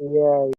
Yeah,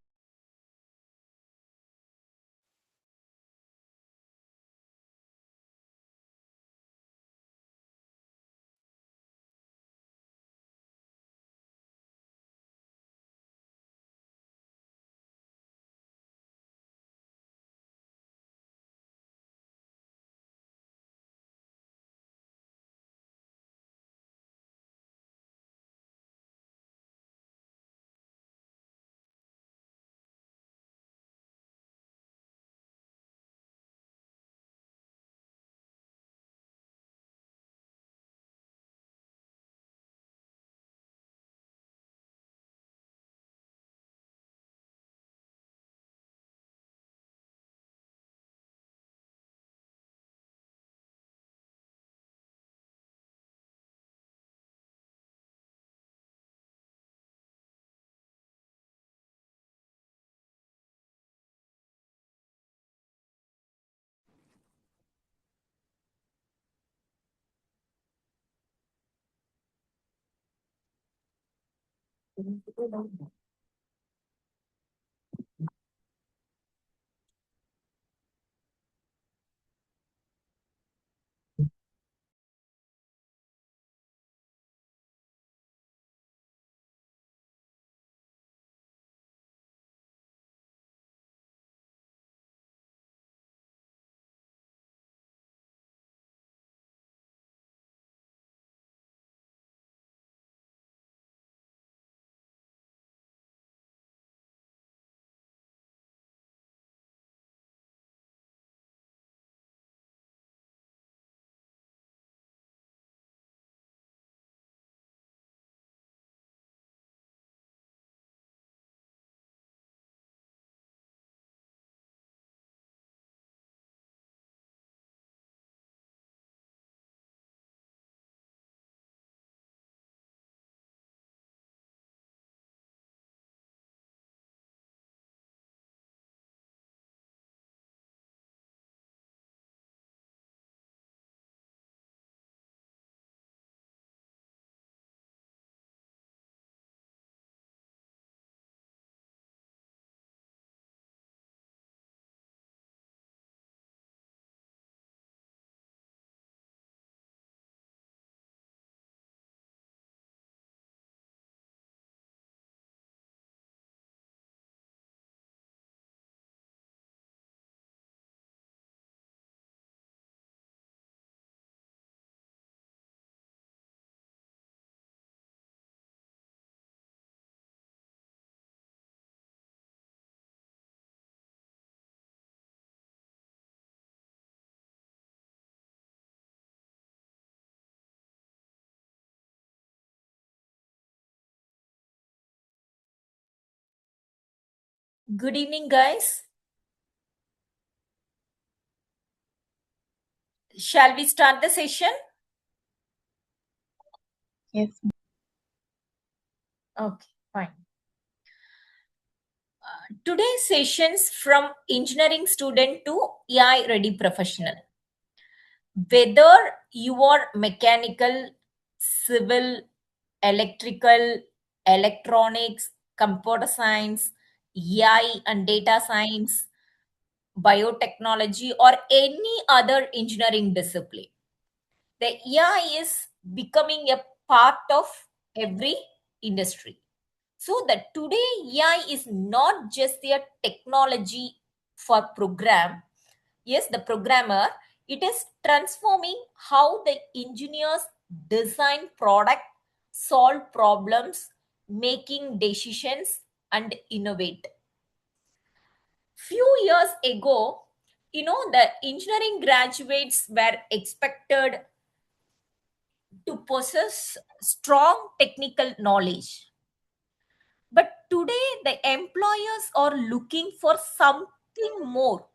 Good evening, guys. Shall we start the session? Yes. Okay, fine. Today's sessions from engineering student to AI ready professional. Whether you are mechanical, civil, electrical, electronics, computer science, AI and data science, biotechnology, or any other engineering discipline, the AI is becoming a part of every industry. So that today AI is not just a technology for program. Yes, the programmer, it is transforming how the engineers design product, solve problems, making decisions and innovate. Few years ago, the engineering graduates were expected to possess strong technical knowledge. But today, the employers are looking for something more,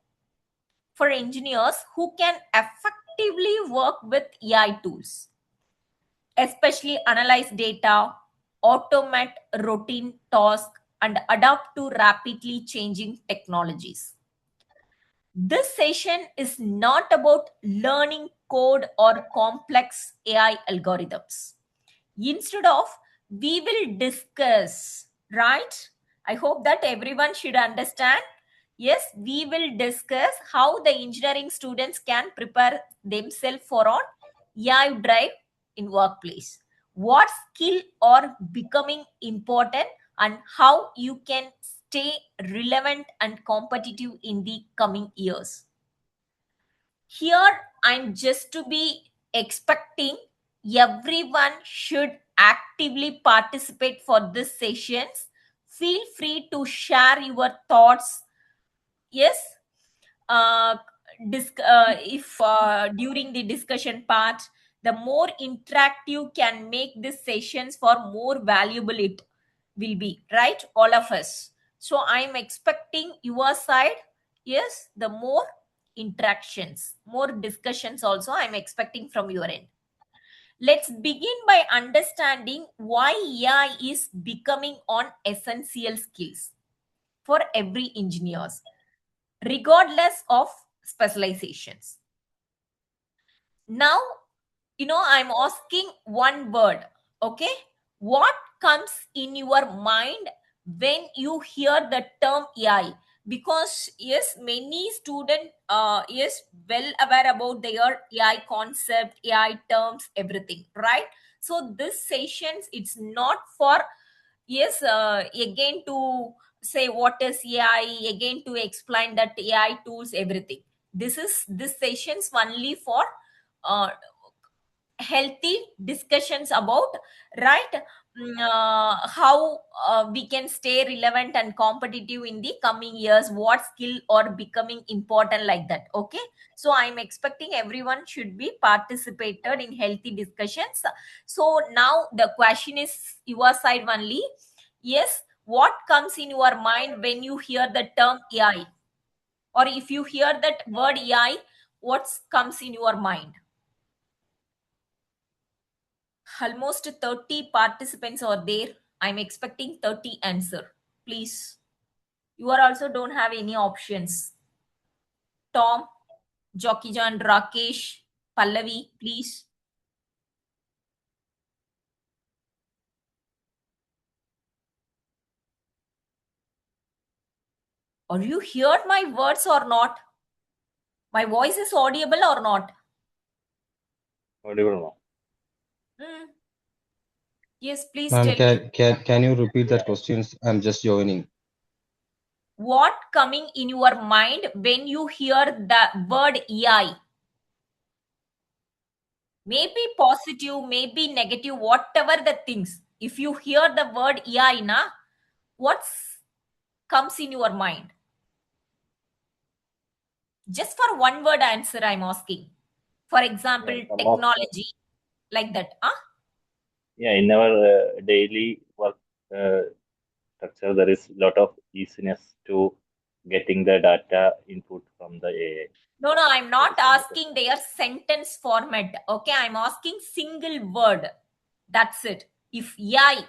for engineers who can effectively work with AI tools, especially analyze data, automate routine tasks, and adapt to rapidly changing technologies. This session is not about learning code or complex AI algorithms. Instead of, we will discuss, right? I hope that everyone should understand. Yes, we will discuss how the engineering students can prepare themselves for on AI drive in workplace. What skill are becoming important and how you can stay relevant and competitive in the coming years. Here, I'm just to be expecting everyone should actively participate for this sessions. Feel free to share your thoughts. Yes, uh, if during the discussion part, the more interactive can make these sessions for more valuable it will be, right? All of us. So I'm expecting your side. Yes, the more interactions, more discussions also I'm expecting from your end. Let's begin by understanding why AI is becoming on essential skills for every engineers regardless of specializations. Now, I'm asking one word. Okay, what comes in your mind when you hear the term AI? Because yes, many student is well aware about their AI concept, AI terms, everything, right? So this sessions, it's not for, yes, again to say what is AI, again to explain that AI tools, everything. This sessions only for uh, healthy discussions about, right, how we can stay relevant and competitive in the coming years, what skill are becoming important, like that. Okay, so I'm expecting everyone should be participated in healthy discussions. So now the question is your side only. Yes, what comes in your mind when you hear the term AI, or if you hear that word AI, what comes in your mind? Almost 30 participants are there. I'm expecting 30 answer. Please. You are also don't have any options. Tom, Jockeyjan, Rakesh, Pallavi, please. Are you heard my words or not? My voice is audible or not? Audible now. Hmm. Yes, please Ma'am, tell me. can you repeat that questions? I'm just joining. What coming in your mind when you hear the word AI? Maybe positive, maybe negative, whatever the things. If you hear the word AI, na, what's comes in your mind? Just for one word answer, I'm asking. For Yeah, example, some of technology, like that. Huh? yeah, in our daily work uh, structure, there is a lot of easiness to getting the data input from the AI. No, no, I'm There not is a method. asking their sentence format. Okay, I'm asking single word. That's it. If AI,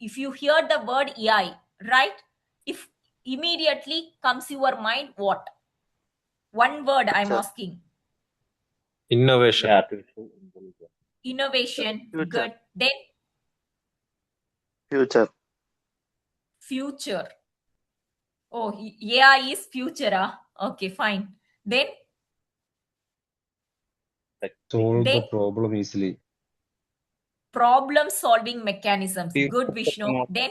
if you hear the word AI, right? If immediately comes your mind, what? One word I'm Future. asking. Yeah, Innovation. artificial intelligence. Innovation, Future. good. Then Future. future. Oh, AI is future. Ah? Okay, fine. Then, Solve Technique, the then problem easily. problem solving mechanisms. Future Good, Vishnu. technology. Then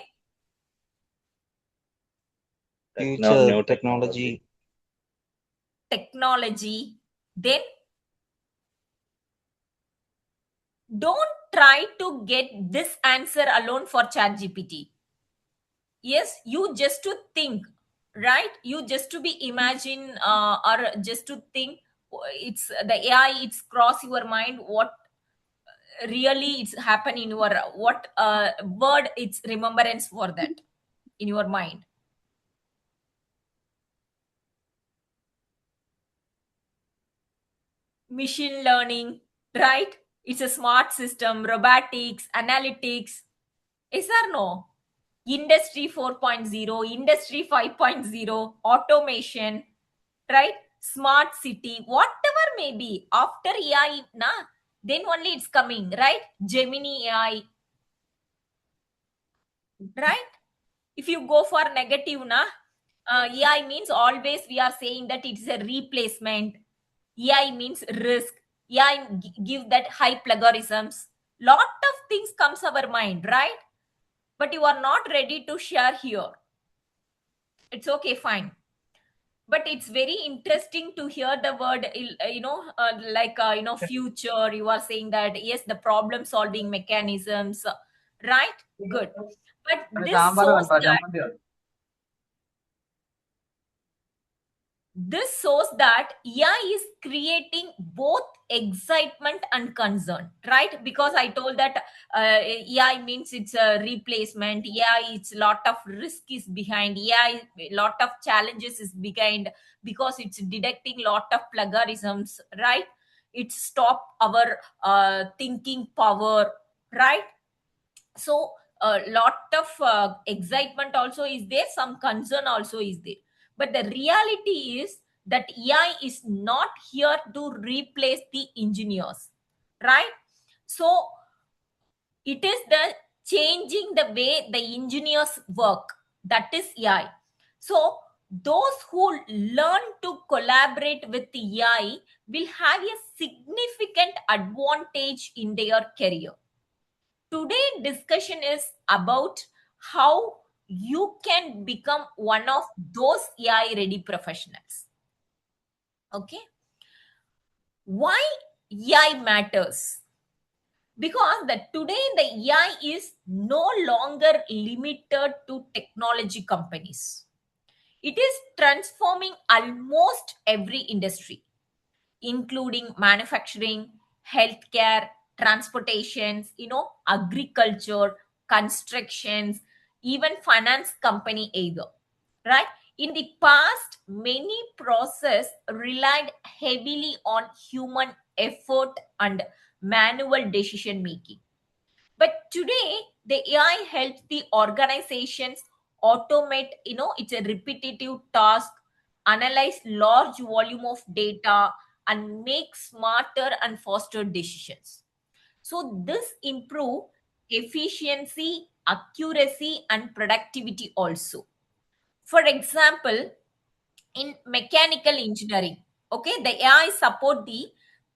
Future new technology. technology, technology. Then don't try to get this answer alone for ChatGPT. Yes, you just to think, right? You just to be imagine, or just to think. It's the AI. It's cross your mind. What really it's happen in your what word? It's remembrance for that in your mind. Machine learning, right? It's a smart system, robotics, analytics. Is there no? Industry 4.0, Industry 5.0, automation, right? Smart city, whatever may be. After AI, na, then only it's coming, right? Gemini AI, right? If you go for negative, AI means always we are saying that it's a replacement. AI means risk. AI give that high plagiarisms. Lot of things comes our mind, right? But you are not ready to share here. It's okay, fine. But it's very interesting to hear the word, future. You are saying that yes, the problem solving mechanisms, right? Good. But this shows that AI is creating both excitement and concern, right? Because I told that AI means it's a replacement. AI, it's a lot of risk is behind. AI, lot of challenges is behind because it's detecting lot of plagiarisms, right? It stop our thinking power, right? So a lot of excitement also is there, some concern also is there, but the reality is that AI is not here to replace the engineers, right? So it is the changing the way the engineers work, that is AI. So those who learn to collaborate with the AI will have a significant advantage in their career. Today discussion is about how you can become one of those AI ready professionals. Okay. Why AI matters? Because today the AI is no longer limited to technology companies. It is transforming almost every industry, including manufacturing, healthcare, transportations, agriculture, constructions, even finance company either, right? In the past, many process relied heavily on human effort and manual decision making. But today, the AI helps the organizations automate, it's a repetitive task, analyze large volume of data, and make smarter and faster decisions. So this improve efficiency, accuracy, and productivity also. For example, in mechanical engineering, okay, the AI support the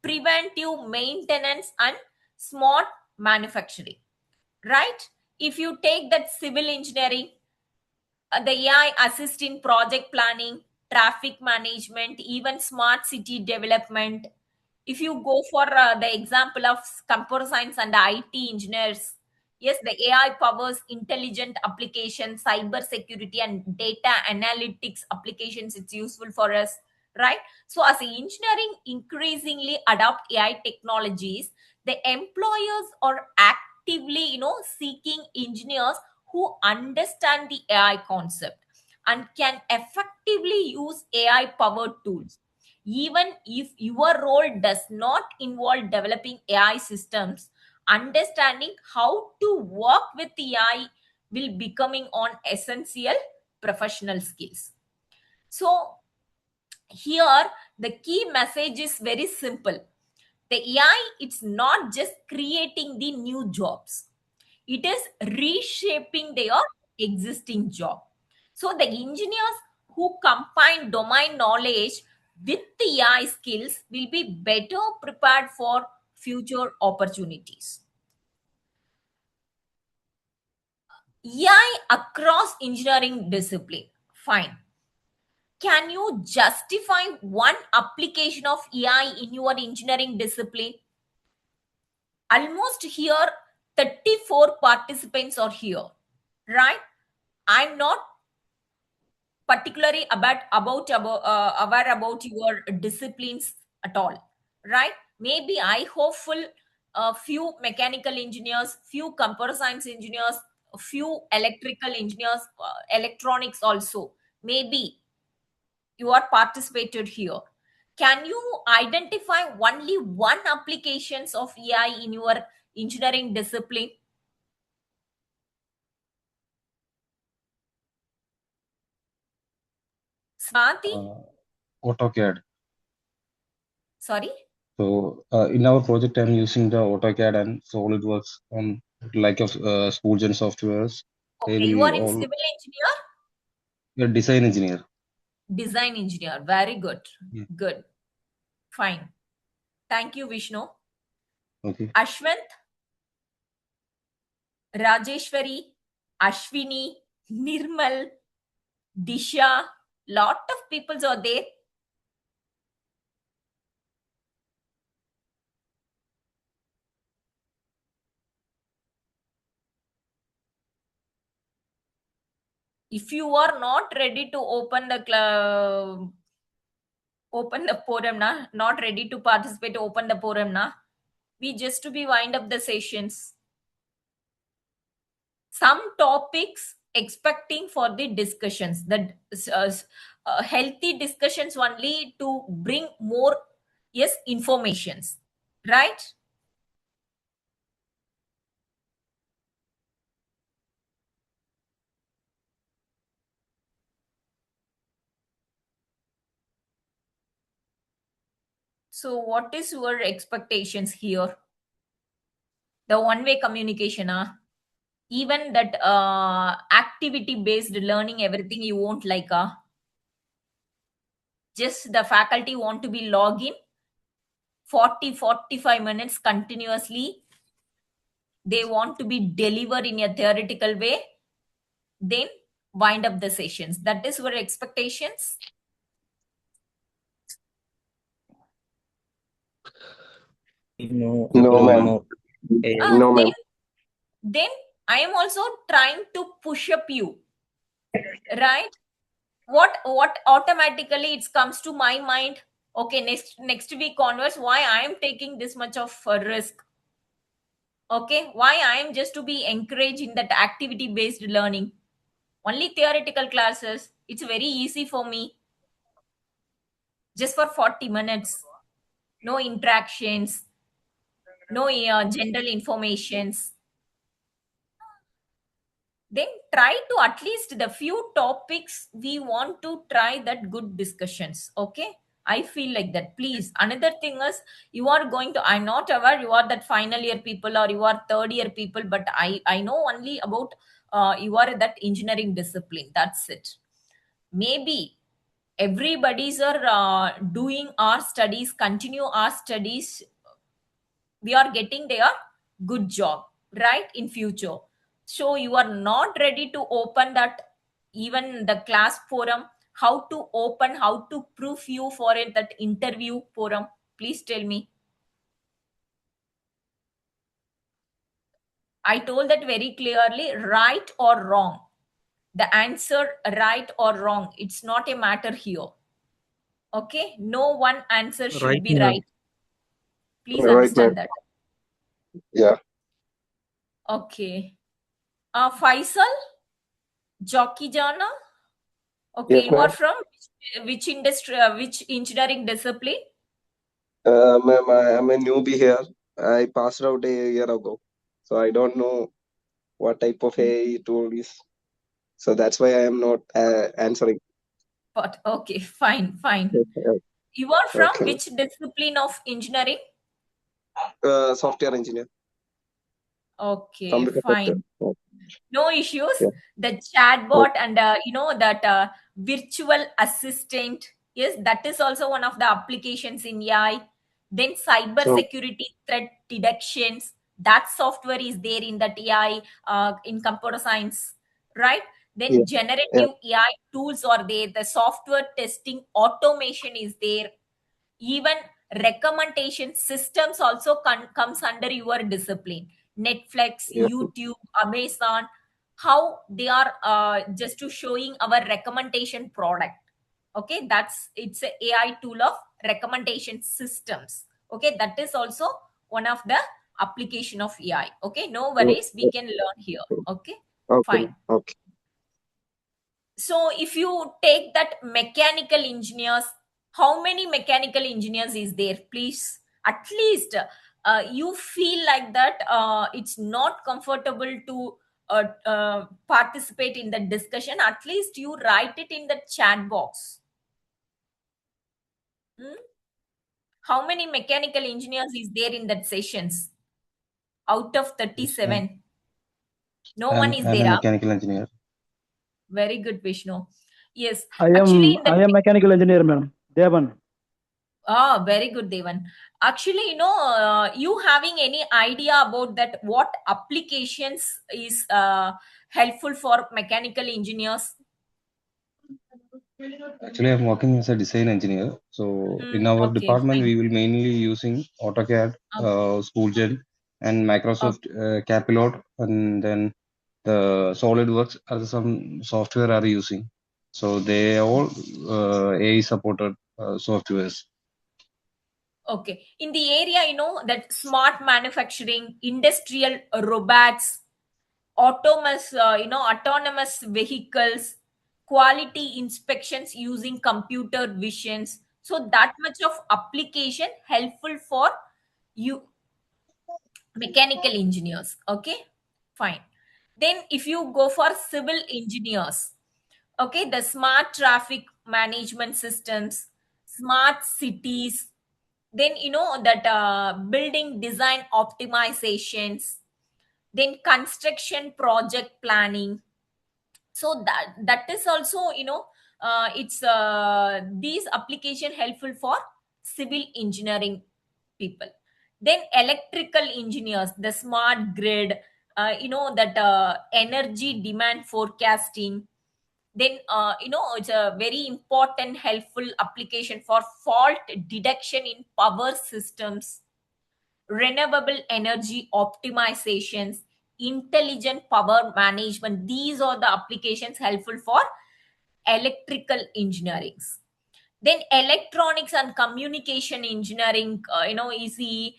preventive maintenance and smart manufacturing, right? If you take that civil engineering, the AI assist in project planning, traffic management, even smart city development. If you go for the example of computer science and IT engineers, yes, the AI powers intelligent applications, cyber security, and data analytics applications. It's useful for us, right? So as engineering increasingly adopt AI technologies, the employers are actively, seeking engineers who understand the AI concept and can effectively use AI powered tools. Even if your role does not involve developing AI systems, understanding how to work with AI will becoming on essential professional skills. So here the key message is very simple. The AI, it's not just creating the new jobs, it is reshaping their existing job. So the engineers who combine domain knowledge with the AI skills will be better prepared for future opportunities. AI across engineering discipline. Fine. Can you justify one application of AI in your engineering discipline? Almost here, 34 participants are here, right? I'm not particularly aware about your disciplines at all, right? Maybe I hopeful a few mechanical engineers, few computer science engineers, a few electrical engineers, electronics also. Maybe you are participated here. Can you identify only one applications of AI in your engineering discipline? Swati? AutoCAD. Sorry? So in our project, I'm using the AutoCAD and SolidWorks on like of Spoolgen softwares. Okay, They you will are in all civil engineer, a design engineer. design engineer. Very good. Yeah. Good. Fine. Thank you, Vishnu. Okay. Ashwant, Rajeshwari, Ashwini, Nirmal, Disha, lot of peoples are there. If you are not ready to open the forum na, not ready to participate, open the forum na, we just to be wind up the sessions. Some topics expecting for the discussions, that healthy discussions only to bring more, yes, informations, right? So what is your expectations here? The one way communication, even that activity based learning, everything you won't like, just the faculty want to be login 40-45 minutes continuously, they want to be delivered in a theoretical way, then wind up the sessions. That is your expectations. No, No, ma'am. no. No, ma'am. Then I am also trying to push up you, right? What automatically it comes to my mind, okay, next week onwards, why I am taking this much of a risk? Okay, why I am just to be encouraged in that activity based learning? Only theoretical classes, it's very easy for me, just for 40 minutes, no interactions, no general informations. Then try to at least the few topics we want to try that good discussions. Okay, I feel like that. Please, another thing is, you are going to, I'm not aware you are that final year people or you are third year people, but I know only about you are that engineering discipline, that's it. Maybe everybody's are doing our studies, continue our studies, we are getting their good job, right, in future. So you are not ready to open that, even the class forum, how to open, how to proof you for it, that interview forum, please tell me. I told that very clearly, right or wrong, the answer right or wrong, it's not a matter here. Okay, no one answer should Right, be ma'am. right. Please Right, ma'am. understand that. Yeah. Okay. Faisal, Jockey Jana. Okay, Yes, you are ma'am. from which industry, which engineering discipline? Ma'am, I am a newbie here. I passed out a year ago, so I don't know what type of AI tool is. So that's why I am not answering. But okay, fine, fine. Okay. You are from Okay. which discipline of engineering? Software engineer, Okay, computer software. fine. No issues. Yeah. The chatbot and you know that virtual assistant, yes, that is also one of the applications in AI. Then cyber So, security threat detections, that software is there in that AI, in computer science, right? Then yeah. generative AI tools are there, the software testing automation is there, even recommendation systems also comes under your discipline. Netflix, Yeah. YouTube, Amazon, how they are just to showing our recommendation product. Okay, that's, it's a AI tool of recommendation systems. Okay, that is also one of the application of AI. Okay, no worries, we can learn here. Okay, Okay. fine. Okay. So if you take that mechanical engineers, how many mechanical engineers is there? Please, at least you feel like that it's not comfortable to participate in the discussion, at least you write it in the chat box. Hmm? How many mechanical engineers is there in that sessions out of Yes, ma'am. 37? No one is I'm a there. mechanical engineer. Very good, Vishnu. Yes, I actually, am mechanical engineer, madam. Devan. Very good, Devan. Actually, you having any idea about that? What applications is helpful for mechanical engineers? Actually, I'm working as a design engineer. So in our Okay, department, fine. we will mainly using AutoCAD, SchoolGen, and Microsoft Capilot, and then the SolidWorks are some software are using. So they are all AI supported softwares. Okay. In the area, that smart manufacturing, industrial robots, autonomous vehicles, quality inspections using computer visions. So that much of application helpful for you mechanical engineers. Okay, fine. Then if you go for civil engineers, okay, the smart traffic management systems, smart cities, then that building design optimizations, then construction project planning. So that is also it's these application helpful for civil engineering people. Then electrical engineers, the smart grid, that energy demand forecasting. Then it's a very important helpful application for fault detection in power systems, renewable energy optimizations, intelligent power management. These are the applications helpful for electrical engineerings. Then electronics and communication engineering, is the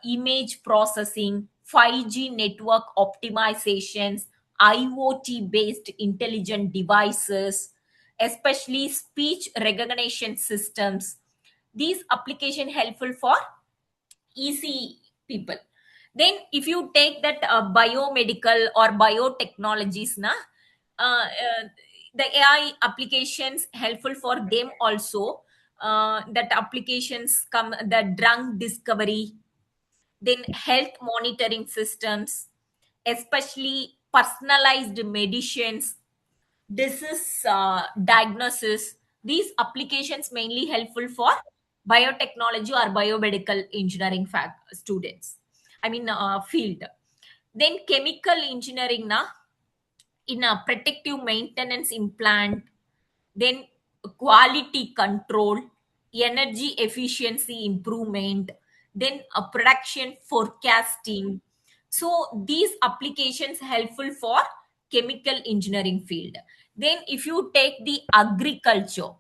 image processing, 5G network optimizations, IoT based intelligent devices, especially speech recognition systems. These application helpful for easy people. Then if you take that biomedical or biotechnologies the AI applications helpful for them also. That applications come the drug discovery, then health monitoring systems, especially personalized medicines, disease diagnosis. These applications mainly helpful for biotechnology or biomedical engineering students, I mean field. Then chemical engineering in a predictive maintenance implant, then quality control, energy efficiency improvement, then a production forecasting. So these applications helpful for chemical engineering field. Then if you take the agriculture,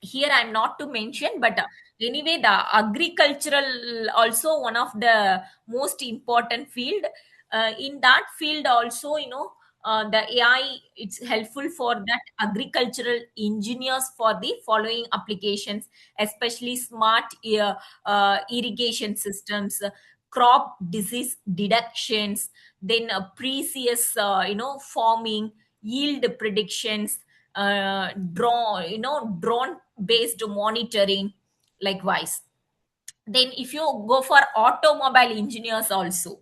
here I'm not to mention, but anyway, the agricultural also one of the most important field. In that field also, the AI, it's helpful for that agricultural engineers for the following applications, especially smart irrigation systems, crop disease deductions, then precious farming, yield predictions, drone based monitoring, likewise. Then if you go for automobile engineers also,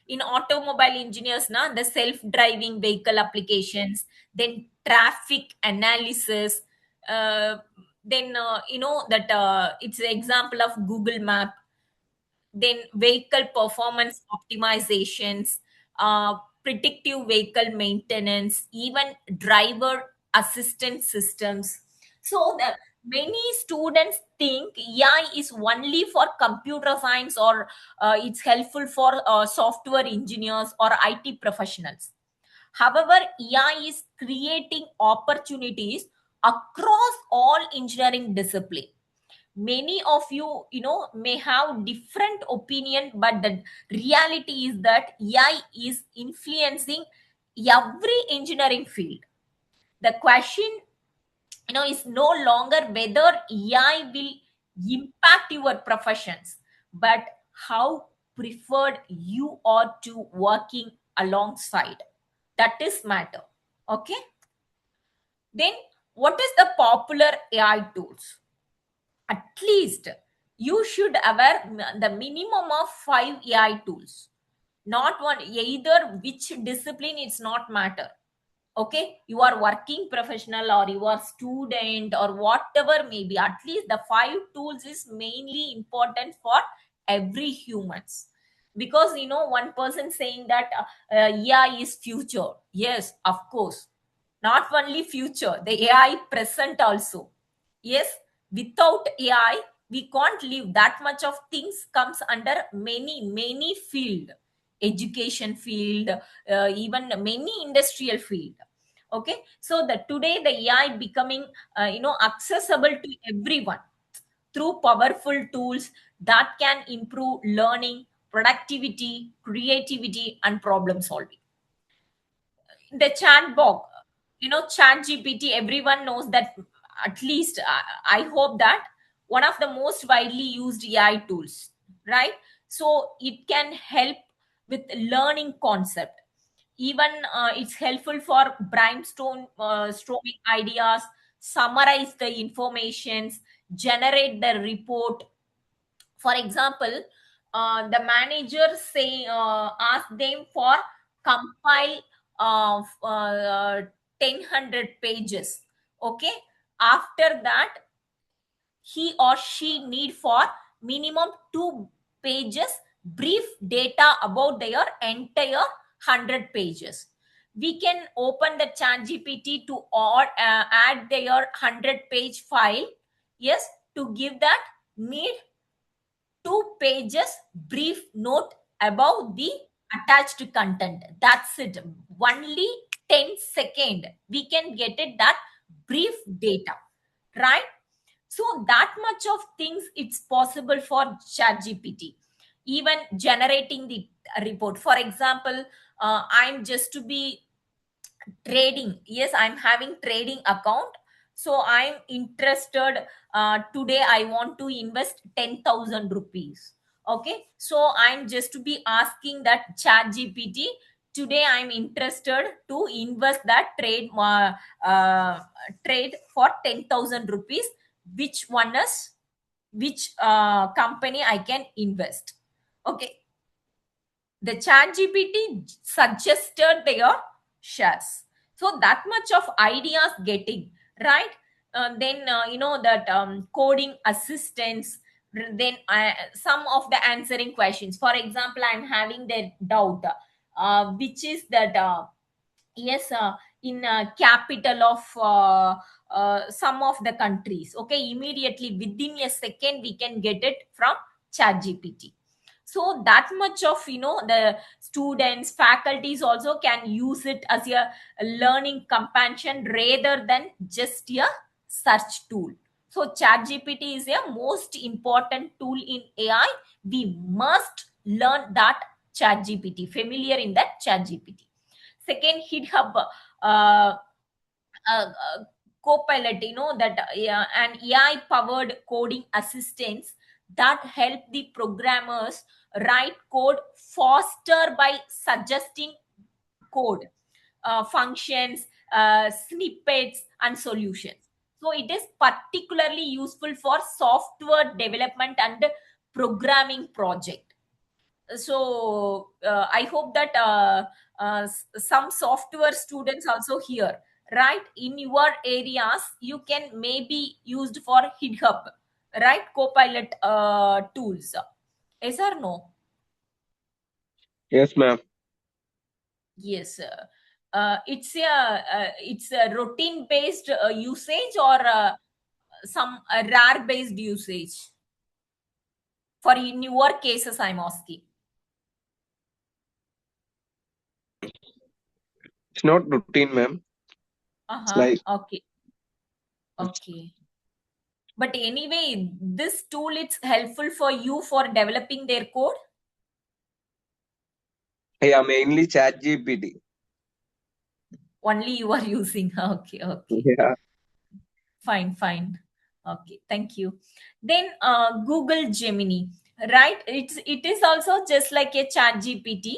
in automobile engineers the self driving vehicle applications, then traffic analysis, uh, then that it's an example of Google Map, then vehicle performance optimizations, predictive vehicle maintenance, even driver assistance systems. So the many students think AI is only for computer science, or it's helpful for software engineers or IT professionals. However, AI is creating opportunities across all engineering discipline. Many of you may have different opinion, but the reality is that AI is influencing every engineering field. The question is no longer whether AI will impact your professions, but how preferred you are to working alongside. That is matter. Okay. Then what is the popular AI tools? At least you should aware the minimum of 5 AI tools. not one, either which discipline, it's not matter. Okay, you are working professional or you are student or whatever, maybe at least the 5 tools is mainly important for every humans. Because one person saying that AI is future. Yes, of course, not only future, the AI present also. Yes, without AI we can't live. That much of things comes under many field, education field, even many industrial field. Okay, so the today the AI becoming accessible to everyone through powerful tools that can improve learning, productivity, creativity, and problem solving. The chat box, chat GPT, everyone knows that. At least I hope that one of the most widely used AI tools, right? So it can help with learning concept. Even it's helpful for storming ideas, summarize the informations, generate the report. For example, the manager say ask them for compile of 1,000 pages. Okay, after that he or she need for minimum 2 pages brief data about their entire 100 pages. We can open the chat gpt to add their 100-page file. Yes, to give that need 2 pages brief note about the attached content. That's it. Only 10 second we can get it, that brief data, right? So that much of things it's possible for ChatGPT. Even generating the report. For example, I'm just to be trading. Yes, I'm having trading account. So I'm interested. Today I want to invest 10,000 rupees. Okay, so I'm just to be asking that chat gpt, today I'm interested to invest that trade for 10,000 rupees. Which one is, which company I can invest? Okay, the chat gpt suggested their shares. So that much of ideas getting, right? Then that coding assistance. Then some of the answering questions. For example, I'm having the doubt, which is that yes, in capital of some of the countries. Okay, immediately within a second we can get it from chat gpt. So that much of the students, faculties also can use it as a learning companion rather than just a search tool. So chat gpt is a most important tool in AI. We must learn that chat gpt, familiar in that chat gpt. Second, GitHub Copilot, that an AI powered coding assistance that help the programmers write code faster by suggesting code, functions, snippets, and solutions. So it is particularly useful for software development and programming project. So I hope that some software students also here, right? In your areas you can maybe used for GitHub, right? Copilot tools. Yes or no? Yes, ma'am. Yes. It's a routine based usage, or some rare based usage? For in your cases I'm asking. It's not routine, ma'am. It's like Okay. Okay. But anyway, this tool, it's helpful for you for developing their code. yeah, mainly Chat GPT. Only you are using. Okay. Yeah. Fine. Okay, thank you. Then Google Gemini, right? It is also just like a chat GPT,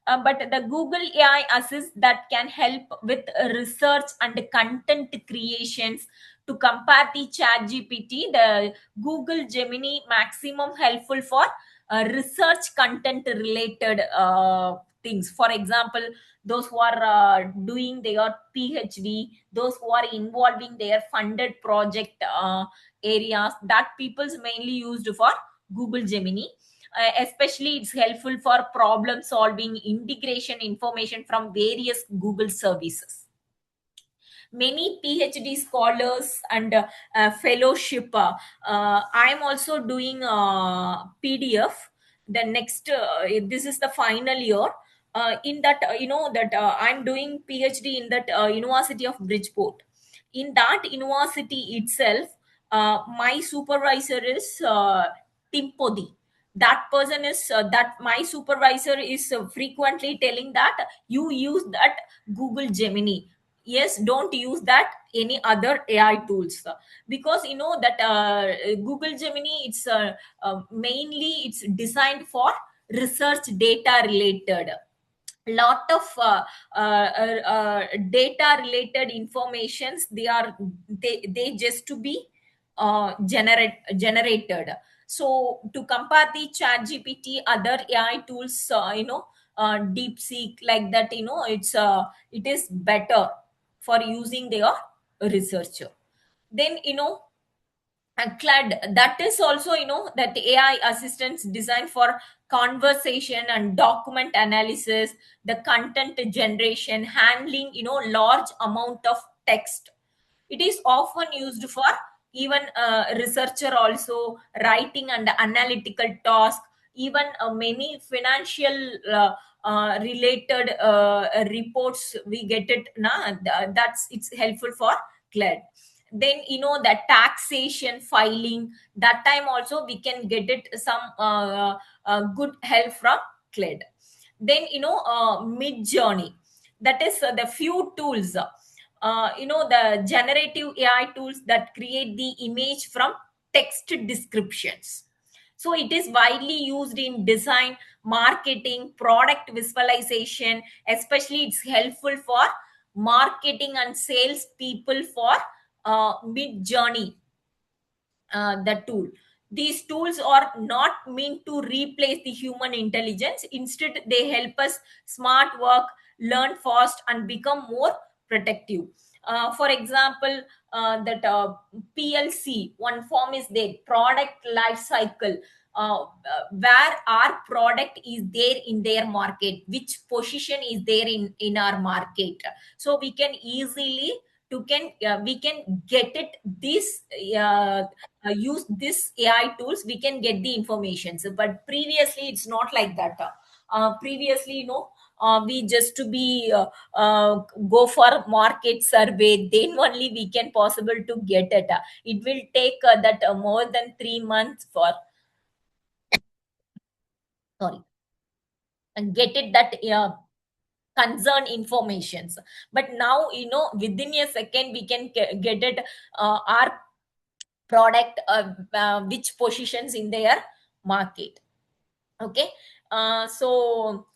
but the Google AI assist that can help with research and content creations. To compare the chat GPT, the Google Gemini maximum helpful for research content related things. For example, those who are doing their PhD, those who are involving their funded project areas, that people's mainly used for Google Gemini. Especially it's helpful for problem solving, integration information from various Google services. Many PhD scholars and fellowship. I am also doing PDF. The next, this is the final year. In that, that I'm doing PhD in that University of Bridgeport. In that university itself, my supervisor is Tim Podi. That person is that my supervisor is frequently telling that you use that Google Gemini. Yes, don't use that any other AI tools, because that Google Gemini, it's mainly it's designed for research data related. Lot of data related informations, they just to be generated. So to compare the Chat GPT, other AI tools, DeepSeek, like that, it is better for using their researcher. Then and CLAD, that is also that AI assistants designed for conversation and document analysis, the content generation, handling large amount of text. It is often used for even researcher also, writing and analytical task, even many financial related reports we get it that's it's helpful for CLAD. Then the taxation filing, that time also we can get it some good help from CLAD. Then Mid Journey, that is the few tools, the generative AI tools that create the image from text descriptions. So it is widely used in design, marketing, product visualization. Especially it's helpful for marketing and sales people for Mid Journey, the tool. These tools are not meant to replace the human intelligence. Instead, they help us smart work, learn fast, and become more protective. For example, that PLC, one form is the product life cycle, where our product is there in their market, which position is there in our market. So we can easily we can get it this use this AI tools, we can get the information. So, but previously it's not like that. Previously, we just to be go for market survey, then only we can possible to get it. It will take that more than 3 months for sorry and get it that concern informations. But now within a second we can get it our product which positions in their market. Okay. So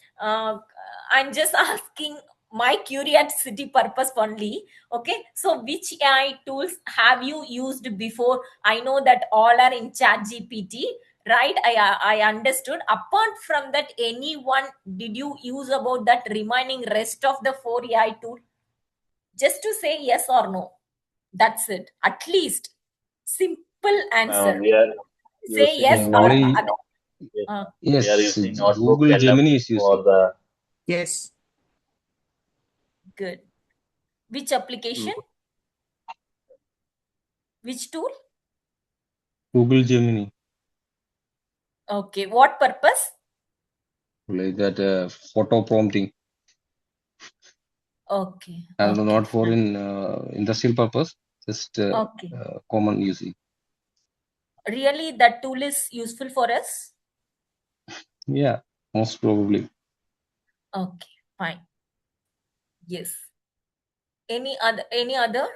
I'm just asking my curiosity purpose only. Okay, so which AI tools have you used before? I know that all are in Chat GPT, right? I understood. Apart from that, anyone did you use about that remaining rest of the 4 AI tool? Just to say yes or no, that's it. At least simple answer. We are Say using yes or Only other. yes, we yes, are using notebook Google LM Gemini is for using. the Yes. Good. Which application? Which tool? Google Gemini, Okay. What purpose? like that photo prompting, Okay. and Okay. not for in industrial purpose, just Okay. common using. Really, that tool is useful for us? Yeah, most probably. Okay. Fine. Yes. Any other? Any other?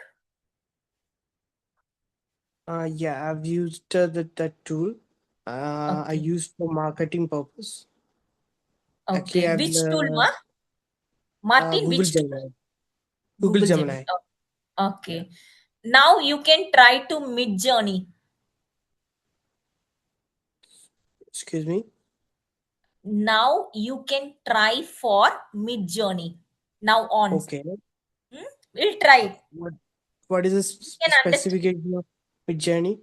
Yeah, I've used that tool. I Okay. used for marketing purpose. Actually, Okay. I've Which tool, ma? Martin, Google which tool? Gemini. Google Gemini. Okay. Now you can try to Mid Journey. Excuse me. Now you can try for Midjourney. Now on. Okay. We'll try. What is the You can understand. specification of Midjourney?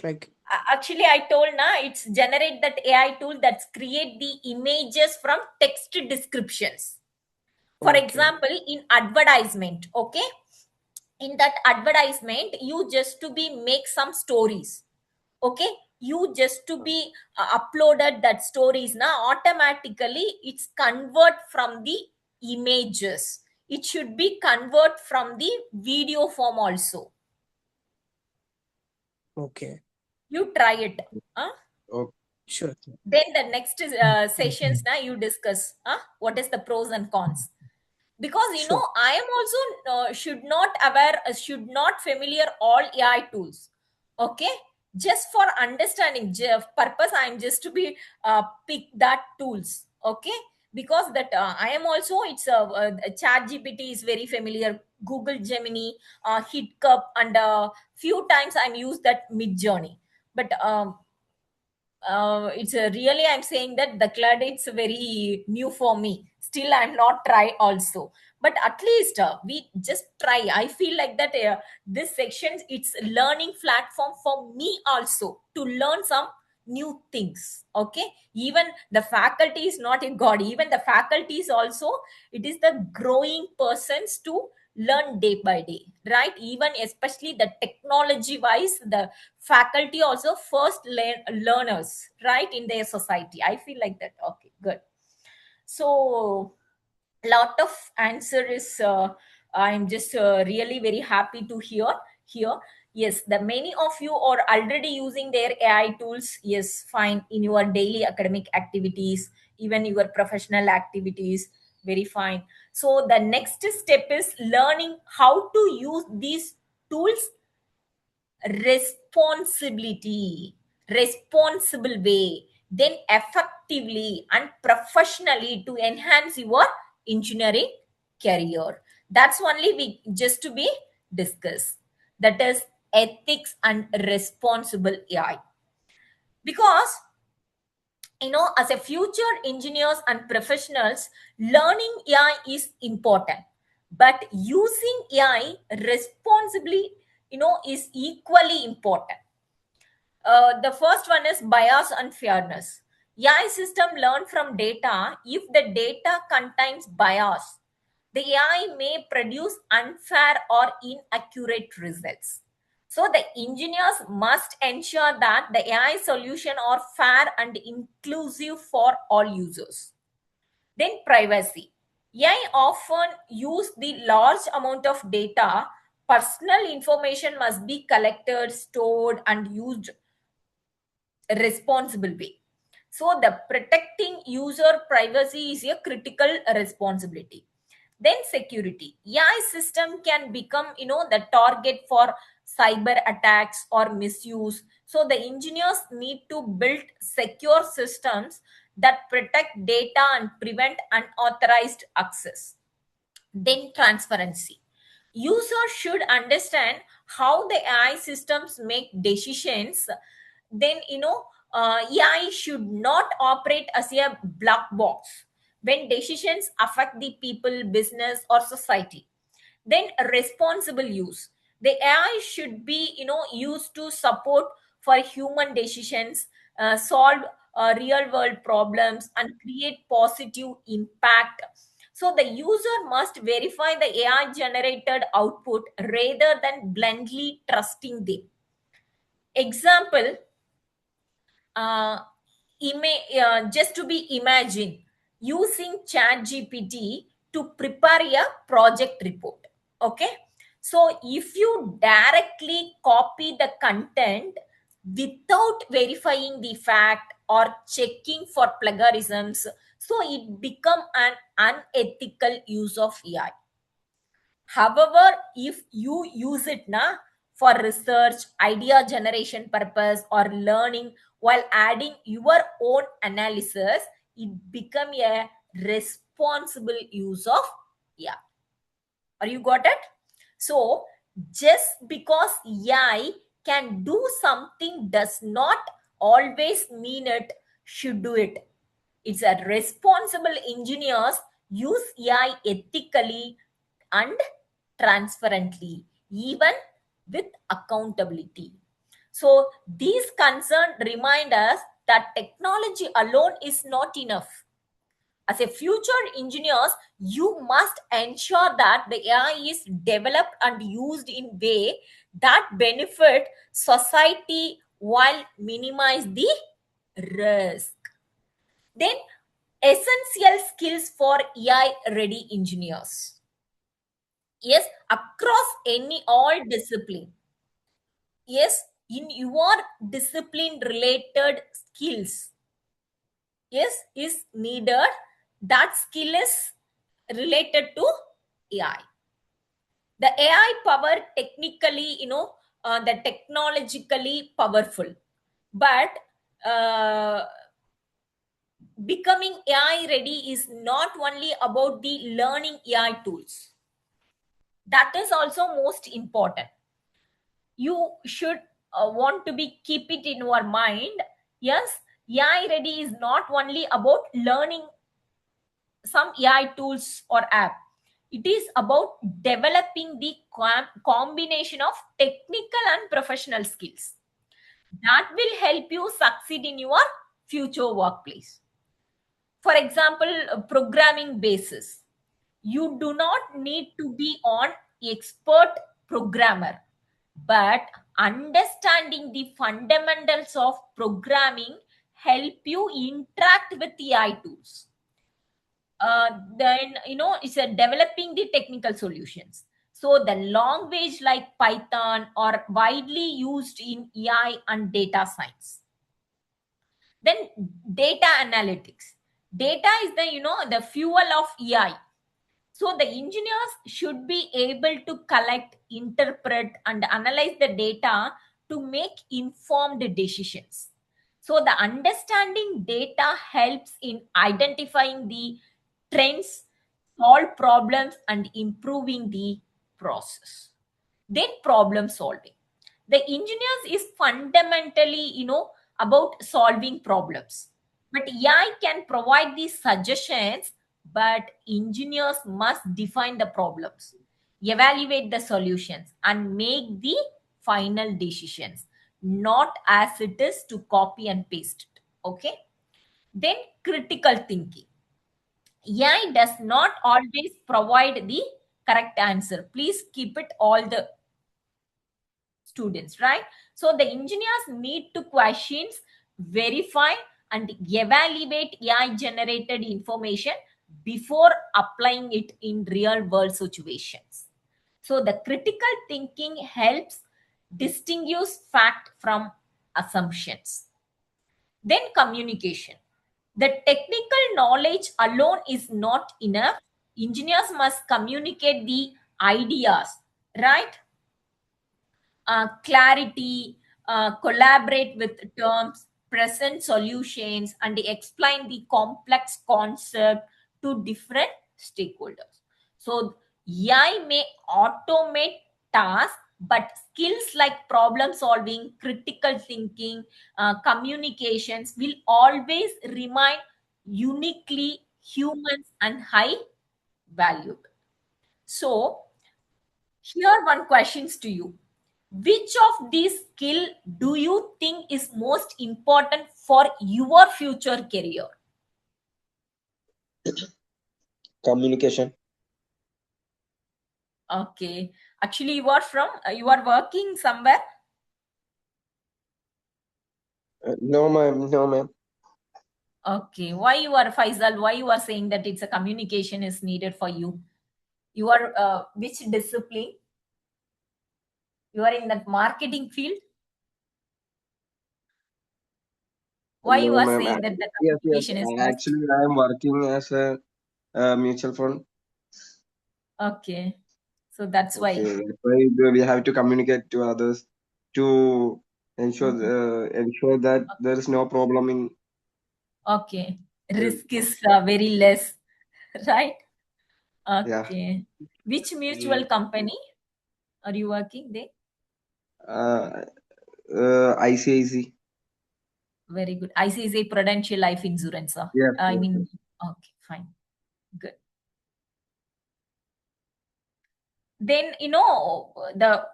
Like, Actually, I told it's generate that AI tool that's create the images from text descriptions. For okay. example, in advertisement, okay, in that advertisement, you just to be make some stories, okay, you just to be uploaded that stories now automatically it's convert from the images. It should be convert from the video form also. Okay. You try it. Huh? Okay. Sure. Then the next sessions now you discuss what is the pros and cons, because Sure. I am also should not aware should not familiar all AI tools, okay, just for understanding purpose I am just to be pick that tools, okay, because that I am also it's chat gpt is very familiar, Google Gemini, hitcup, and few times I'm used that Mid Journey, but it's really I'm saying that the cloud it's very new for me, still I'm not try also, but at least we just try. I feel like that this section it's a learning platform for me also to learn some new things, okay. Even the faculty is not a god, even the faculties also it is the growing persons to learn day by day, right? Even especially the technology wise, the faculty also first learners, right, in their society. I feel like that. Okay, good. So lot of answer is I'm just really very happy to hear here. Yes, the many of you are already using their AI tools. Yes, fine, in your daily academic activities, even your professional activities, very fine. So the next step is learning how to use these tools responsible way, then effectively and professionally to enhance your engineering career. That's only we just to be discussed. That is ethics and responsible AI. Because as a future engineers and professionals, learning AI is important, but using AI responsibly is equally important. The first one is bias and fairness. AI system learn from data. If the data contains bias, the AI may produce unfair or inaccurate results. So the engineers must ensure that the AI solution are fair and inclusive for all users. Then privacy. AI often use the large amount of data. Personal information must be collected, stored, and used responsible way. So the protecting user privacy is a critical responsibility. Then security. AI system can become, the target for cyber attacks or misuse. So the engineers need to build secure systems that protect data and prevent unauthorized access. Then transparency. Users should understand how the AI systems make decisions. Then AI should not operate as a black box when decisions affect the people, business, or society. Then responsible use. The AI should be used to support for human decisions, solve real world problems, and create positive impact. So the user must verify the AI generated output rather than blindly trusting them. Example, uh, just to be imagine using chat gpt to prepare a project report, okay. So if you directly copy the content without verifying the fact or checking for plagiarisms, so it become an unethical use of AI. However, if you use it for research, idea generation purpose, or learning while adding your own analysis, it become a responsible use of AI. Or you got it? So just because AI can do something does not always mean it should do it. It's a responsible engineers use AI ethically and transparently, even with accountability. So these concerns remind us that technology alone is not enough. As a future engineers, you must ensure that the AI is developed and used in way that benefit society while minimize the risk. Then essential skills for AI ready engineers. Yes, across any all discipline. Yes, in your discipline related skills, yes, is needed. That skill is related to AI. The AI power technically, the technologically powerful, but uh, becoming AI ready is not only about the learning AI tools. That is also most important. You should want to be keep it in your mind. Yes, AI ready is not only about learning some AI tools or app. It is about developing the combination of technical and professional skills that will help you succeed in your future workplace. For example, programming basis. You do not need to be an expert programmer, but understanding the fundamentals of programming help you interact with AI tools. Then it's a developing the technical solutions. So the language like Python are widely used in AI and data science. Then data analytics. Data is the fuel of AI. So the engineers should be able to collect, interpret, and analyze the data to make informed decisions. So the understanding data helps in identifying the trends, solve problems, and improving the process. Then problem solving. The engineers is fundamentally, about solving problems. But AI can provide these suggestions, but engineers must define the problems, evaluate the solutions, and make the final decisions, not as it is to copy and paste it. Okay. Then critical thinking. AI does not always provide the correct answer. Please keep it all the students, right? So the engineers need to questions, verify, and evaluate AI generated information before applying it in real world situations. So the critical thinking helps distinguish fact from assumptions. Then communication. The technical knowledge alone is not enough. Engineers must communicate the ideas, right? Clarity, collaborate with terms, present solutions, and explain the complex concept to different stakeholders. So AI may automate tasks, but skills like problem solving, critical thinking, communications will always remain uniquely humans and high valued. So here one questions to you. Which of these skill do you think is most important for your future career? Communication. Okay. Actually, you are working somewhere? No, ma'am. No, ma'am. Okay. Why you are, Faisal, why you are saying that it's a communication is needed for you? You are which discipline? You are in that marketing field? Why you No, are ma'am. saying that the Yes, yes. communication is most? Actually, I am working as a mutual fund. Okay. So that's why. Okay, that's why we have to communicate to others to ensure that there is no problem in. Okay. Risk is very less, right? Yeah. Okay. Which mutual company are you working there? ICIC. Very good. ICICI Prudential Life Insurance. Yes, I yes, mean, yes. okay, fine. Good. Then, the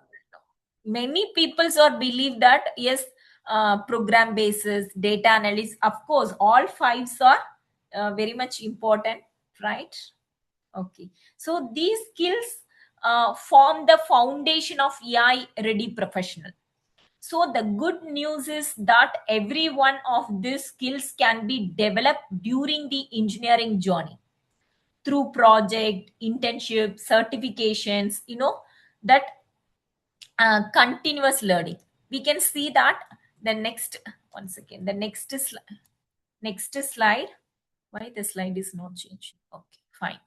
many peoples or believe that, yes, program basis, data analysis, of course, all fives are very much important, right? Okay. So these skills form the foundation of AI ready professional. So the good news is that every one of these skills can be developed during the engineering journey through project, internship, certifications, that continuous learning. We can see that the next, one second, the next slide. Why the slide is not changing? Okay, fine.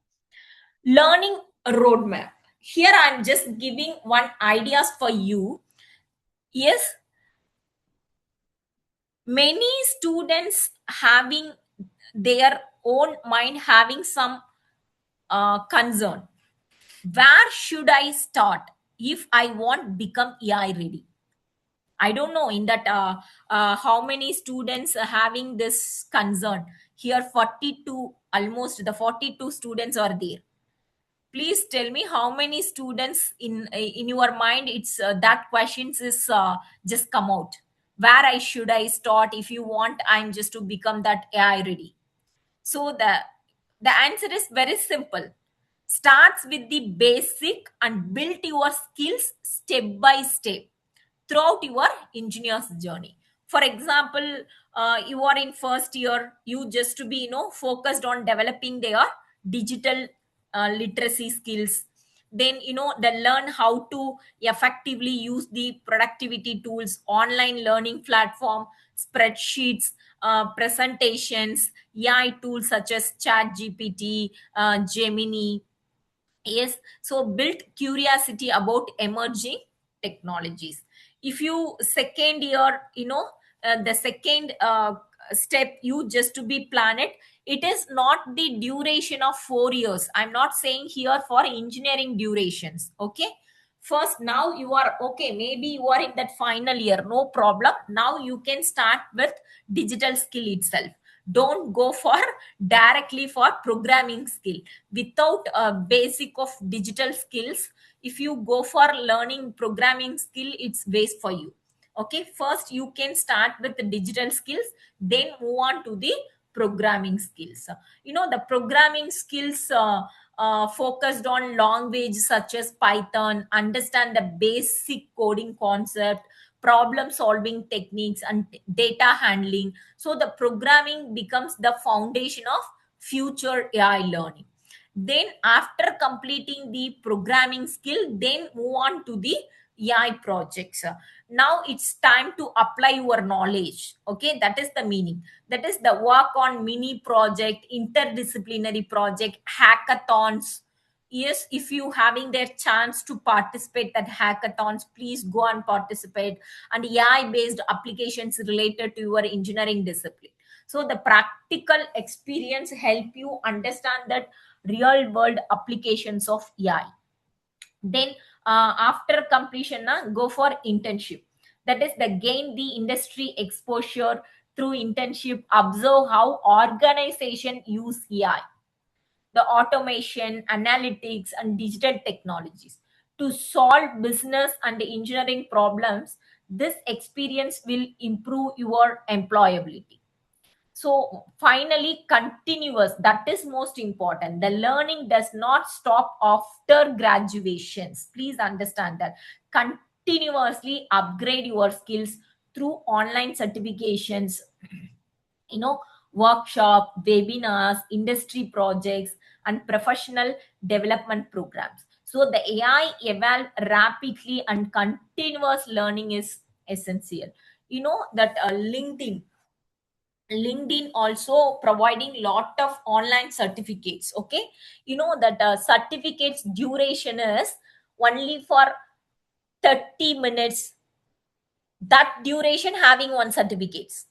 Learning roadmap. Here I'm just giving one ideas for you. Yes, many students having their own mind having some concern. Where should I start if I want become AI ready? I don't know in that how many students are having this concern. Here 42, almost the 42 students are there. Please tell me how many students in your mind it's that questions is just come out. Where I start if you want I'm just to become that AI ready? So the answer is very simple. Starts with the basic and build your skills step by step throughout your engineer's journey. For example, you are in first year, you just to be focused on developing their digital literacy skills. Then they learn how to effectively use the productivity tools, online learning platform, spreadsheets, presentations, AI tools such as chat gpt, Gemini. Yes, so build curiosity about emerging technologies. If you second year, the second step, you just to be planet, it is not the duration of 4 years. I'm not saying here for engineering durations. Okay, first now you are okay, maybe you are in that final year, no problem. Now you can start with digital skill itself. Don't go for directly for programming skill without a basic of digital skills. If you go for learning programming skill, it's waste for you. Okay, first you can start with the digital skills, then move on to the programming skills. The programming skills focused on language such as Python, understand the basic coding concept, problem solving techniques, and data handling. So the programming becomes the foundation of future AI learning. Then after completing the programming skill, then move on to the AI projects. Now it's time to apply your knowledge. Okay, that is the meaning. That is the work on mini project, interdisciplinary project, hackathons. Yes, if you having their chance to participate at hackathons, please go and participate. And AI based applications related to your engineering discipline. So the practical experience help you understand that real world applications of AI. Then after completion, go for internship. That is the gain the industry exposure through internship. Observe how organization use AI, the automation, analytics, and digital technologies to solve business and engineering problems. This experience will improve your employability. So finally, continuous, that is most important. The learning does not stop after graduations. Please understand that. Continuously upgrade your skills through online certifications, you know workshop, webinars, industry projects, and professional development programs. So the AI evolve rapidly, and continuous learning is essential. That LinkedIn also providing lot of online certificates. Okay, that certificates duration is only for 30 minutes. That duration having one certificates.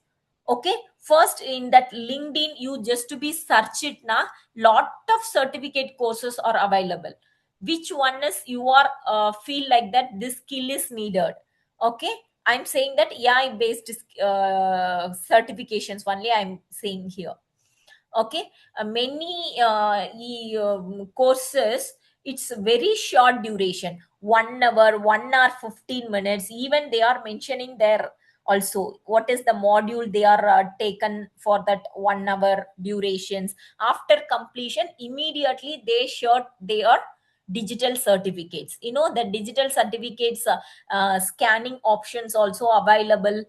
Okay, first in that LinkedIn, you just to be search it now, lot of certificate courses are available. Which one is you are feel like that this skill is needed? Okay, I'm saying that AI based certifications only I'm saying here. Okay, many courses, it's very short duration, 1 hour, 1 hour 15 minutes, even they are mentioning there also what is the module they are taken for that 1 hour durations. After completion, immediately they share their digital certificates. The digital certificates scanning options also available.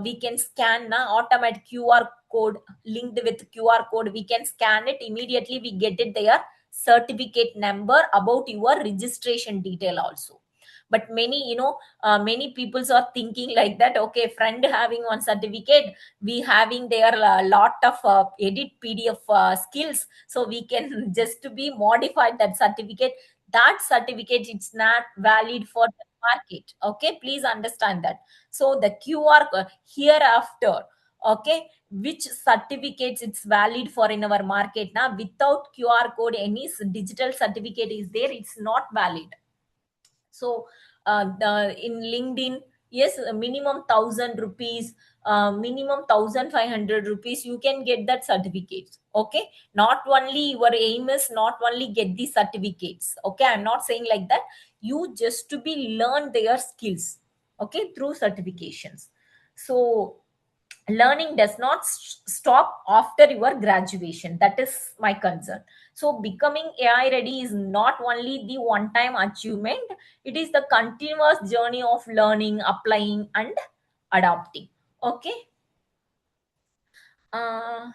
We can scan automatic QR code, linked with QR code, we can scan it immediately, we get it their certificate number about your registration detail also. But many people are thinking like that, okay, friend having one certificate, we having their lot of edit PDF skills, so we can just to be modified that certificate. That certificate, it's not valid for the market. Okay, please understand that. So the QR hereafter, okay, which certificates it's valid for in our market now, without QR code, any digital certificate is there, it's not valid. So in LinkedIn, yes, a minimum 1,000 rupees, minimum 1,500 rupees, you can get that certificate. Okay, not only your aim is not only get the certificates. Okay, I'm not saying like that. You just to be learn their skills, okay, through certifications. So learning does not stop after your graduation. That is my concern. So becoming AI ready is not only the one time achievement, it is the continuous journey of learning, applying, and adapting. Okay. uh,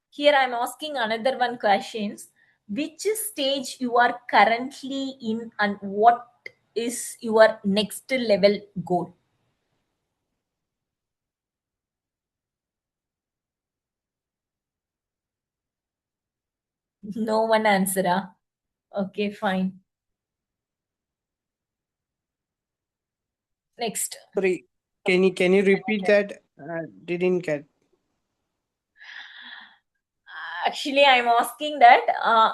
Here I'm asking another one questions. Which stage you are currently in, and what is your next level goal? No one answer, huh? Okay, fine. Next. Sorry, can you repeat that? Didn't get. Actually, I'm asking that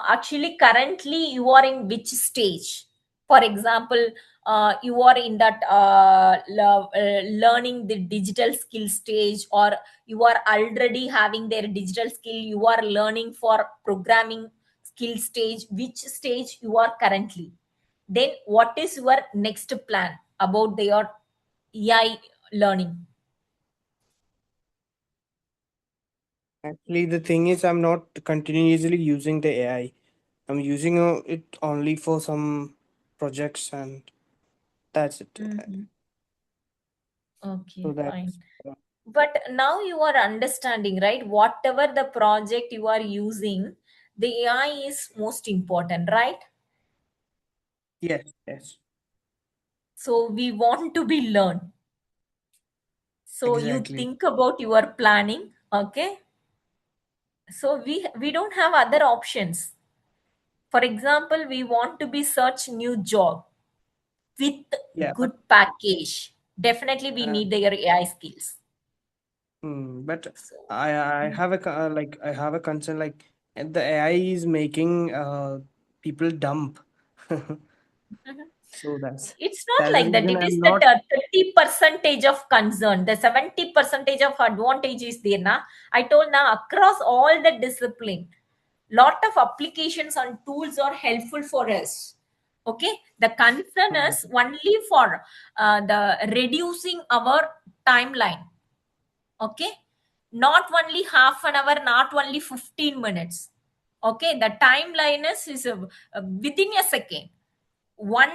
actually currently you are in which stage? For example, you are in that learning the digital skill stage, or you are already having their digital skill, you are learning for programming skill stage. Which stage you are currently? Then what is your next plan about your AI learning? Actually, the thing is, I'm not continuously using the AI. I'm using it only for some projects, and that's it. Mhm. So Okay, fine. that's But now you are understanding, right? Whatever the project you are using, the AI is most important, right? yes, yes, So we want to be learned. So you exactly. think about your planning, okay? So we don't have other options. For example, we want to be search new job with Yeah, good package. Definitely we uh, need their AI skills. but So I have a like I have a concern like the AI is making people dumb. So it's not that's the like that. reason It is I'm that not. 30 percentage of concern. The 70 percentage of advantage is there. Na? I told now across all the discipline, lot of applications and tools are helpful for us. Okay, the concern is only for the reducing our timeline. Okay, not only half an hour, not only 15 minutes. Okay, the timeline is within a second. One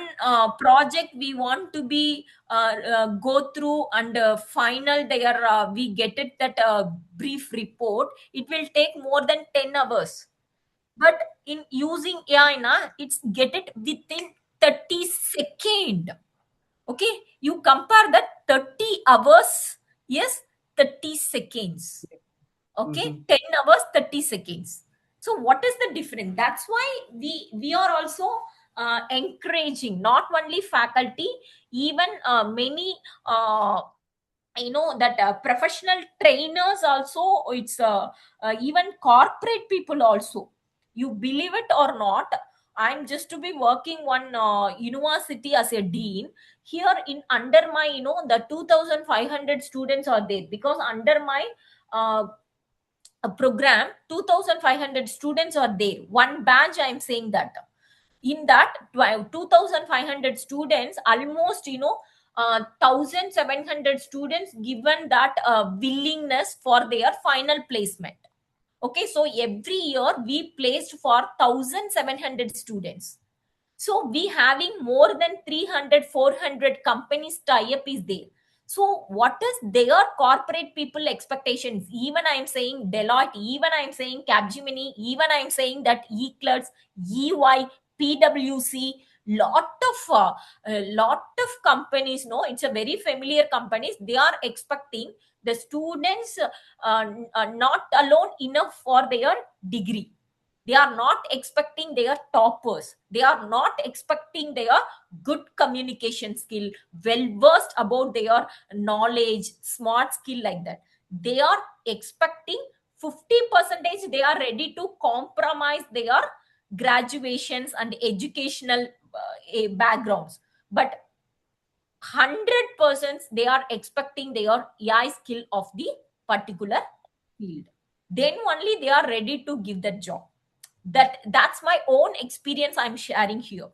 project we want to be go through, and final there we get it that brief report, it will take more than 10 hours. But in using AI it's get it within 30 second. Okay, you compare that 30 hours, yes, 30 seconds. Okay, Mhm. 10 hours 30 seconds. So what is the difference? That's why we are also encouraging not only faculty, even many that professional trainers also, it's even corporate people also. You believe it or not, I'm just to be working one university as a dean. Here in under my, the 2,500 students are there, because under my a program 2,500 students are there, one batch. I'm saying that in that 2,500 students, almost 1,700 students given that willingness for their final placement. Okay, so every year we placed for 1,700 students. So we having more than 300 400 companies tie up is there. So what is their corporate people expectations? Even I am saying Deloitte, even I am saying Capgemini, even I am saying that Eclipse, EY, PwC, lot of companies, no, it's a very familiar companies. They are expecting the students not alone enough for their degree. They are not expecting their toppers. They are not expecting their good communication skill, well versed about their knowledge, smart skill, like that. They are expecting 50%. They are ready to compromise their graduations and educational backgrounds, but 100% they are expecting their AI skill of the particular field. Then only they are ready to give that job. That's my own experience I'm sharing here.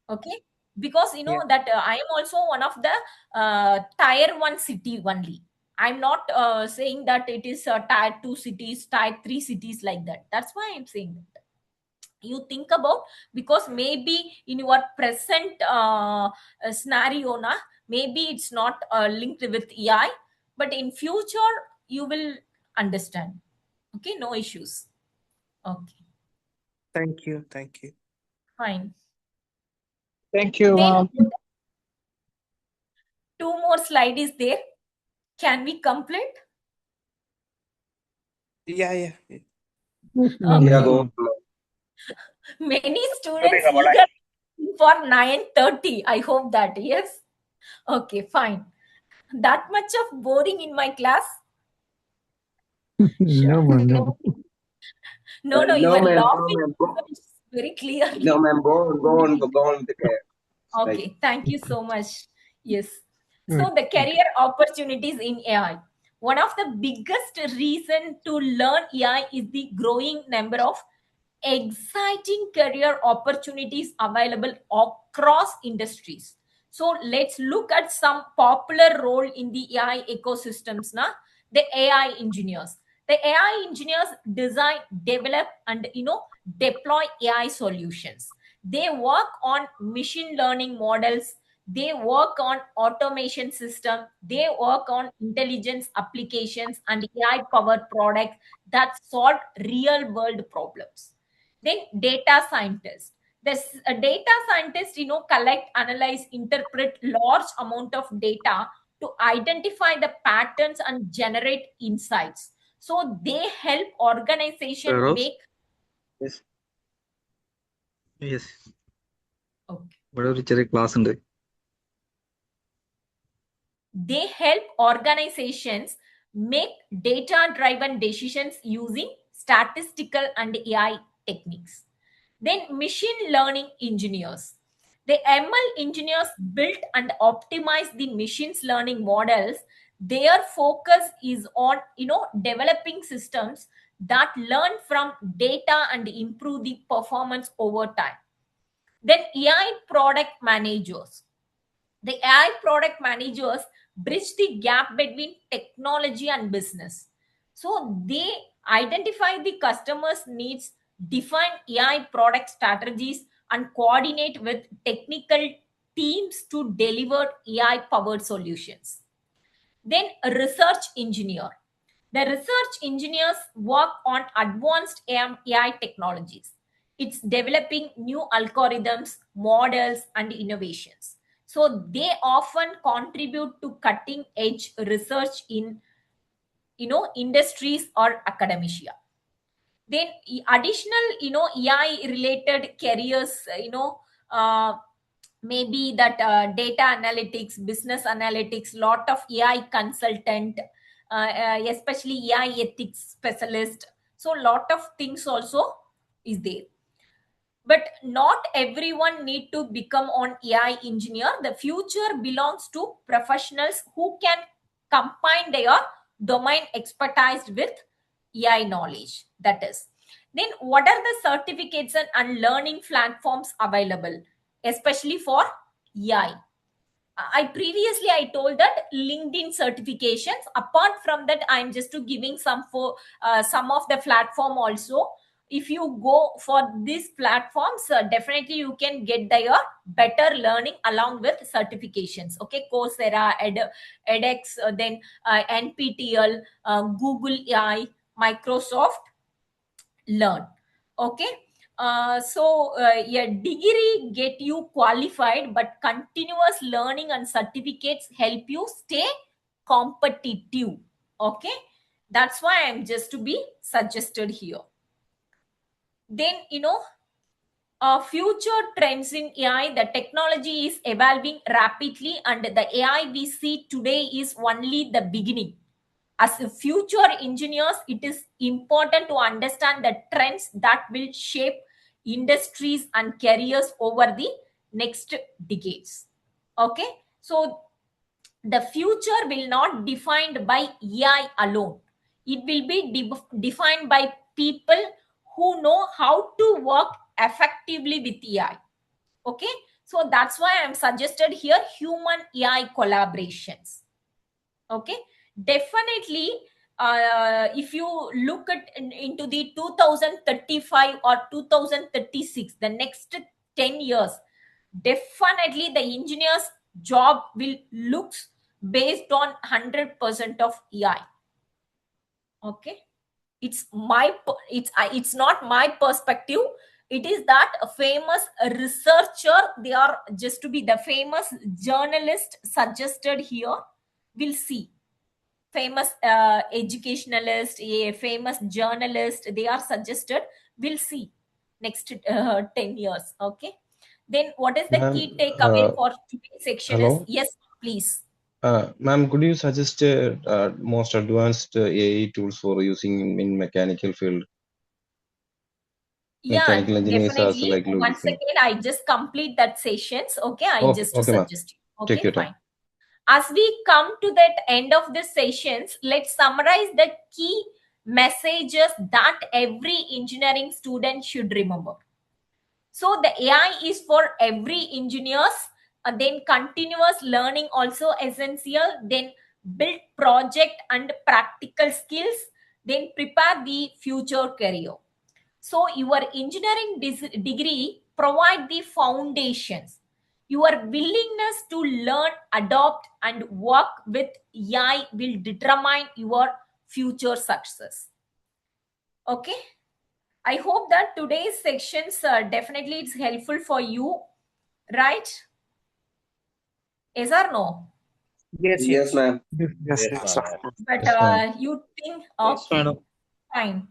Okay, because Yeah. that I am also one of the tier 1 city only. I'm not saying that it is tier 2 cities, tier 3 cities, like that. That's why I'm saying that you think about, because maybe in your present scenario na, maybe it's not linked with AI, but in future you will understand. Okay, no issues. Okay, Thank you. Thank you. fine. Thank you, Then ma'am. 2 more slide is there. Can we complete? Yeah. Okay. Yeah, go. Many students eager for 9:30. I hope that, yes. Okay, fine. That much of boring in my class? No, ma'am. No. No, you No, were ma'am. No, laughing ma'am. Go. very clearly. No, ma'am. Go on with the care. Right. Okay, thank you so much. Yes. So Mm. the career opportunities in AI. One of the biggest reason to learn AI is the growing number of exciting career opportunities available across industries. So let's look at some popular role in the AI ecosystems now. The AI engineers. The AI engineers design, develop, and deploy AI solutions. They work on machine learning models. They work on automation system. They work on intelligence applications and AI powered products that solve real world problems. Then data scientists. This data scientists, collect, analyze, interpret large amount of data to identify the patterns and generate insights. So they help organization Rose? make. Yes. Yes. Okay. ഇവിടെ ഒരു ചെറിയ class ഉണ്ട്. They help organizations make data driven decisions using statistical and AI techniques. Then machine learning engineers. The ML engineers built and optimize the machine learning models. Their focus is on developing systems that learn from data and improve the performance over time. Then AI product managers. The AI product managers bridge the gap between technology and business. So they identify the customers' needs, define AI product strategies, and coordinate with technical teams to deliver AI powered solutions. Then a research engineer. The research engineers work on advanced AI technologies. It's developing new algorithms, models, and innovations. So they often contribute to cutting edge research in industries or academia. Then additional AI related careers, maybe that data analytics, business analytics, lot of AI consultant, especially AI ethics specialist. So lot of things also is there. but not everyone need to become an AI engineer. The future belongs to professionals who can combine their domain expertise with AI knowledge. That is. Then what are the certificates and learning platforms available, especially for AI? I previously I told that LinkedIn certifications. Apart from that, I'm just to giving some for some of the platform also. If you go for these platforms, definitely you can get their better learning along with certifications. Okay, Coursera, edX, then NPTEL, Google AI, Microsoft Learn. Okay. A degree get you qualified, but continuous learning and certificates help you stay competitive. Okay, that's why I'm just to be suggested here. Then future trends in AI, the technology is evolving rapidly, and the AI we see today is only the beginning. As a future engineers, it is important to understand the trends that will shape industries and careers over the next decades. Okay, so the future will not defined by AI alone. It will be defined by people who know how to work effectively with AI. Okay, so that's why I'm suggested here human AI collaborations. Okay, definitely. If you look at into the 2035 or 2036, the next 10 years, definitely the engineer's job will looks based on 100% of AI. Okay, it's not my perspective. It is that a famous researcher, they are just to be the famous journalist suggested here. We'll see famous educationalist, a famous journalist, they are suggested. We'll see next 10 years. Okay, then what is the Ma'am, key takeaway for today's section is, hello. yes please. Ma'am, could you suggest most advanced AI tools for using in mechanical field? Yeah, Mechanical engineers are definitely. like Once looking. again, I just complete that sessions. Okay, I Okay, just okay, ma'am. suggest you. Take Okay, your time. fine. As we come to that end of the sessions, let's summarize the key messages that every engineering student should remember. So the AI is for every engineers, then continuous learning also essential, then build project and practical skills, then prepare the future career. So your engineering degree provide the foundations. Your willingness to learn, adopt, and work with AI will determine your future success. Okay, I hope that today's sections definitely it's helpful for you, right? Yes or no? Yes, Yes, ma'am. Yes, Yes, yes. ma'am. Yes. But Yes, ma'am. you think Yes, okay, madam. fine.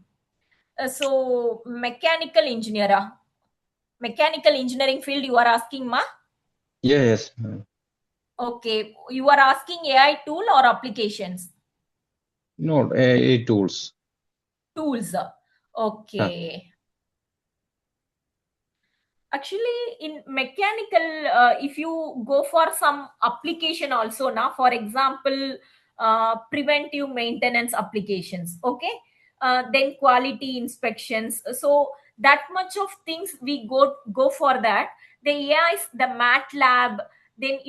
So mechanical engineering field you are asking, ma? Yeah, yes, ma'am. Okay, you are asking AI tool or applications? No, AI tools. Tools. Okay. Actually, in mechanical, if you go for some application also now, for example, preventive maintenance applications, okay, then quality inspections. So that much of things we go for that. The AI, the MATLAB, then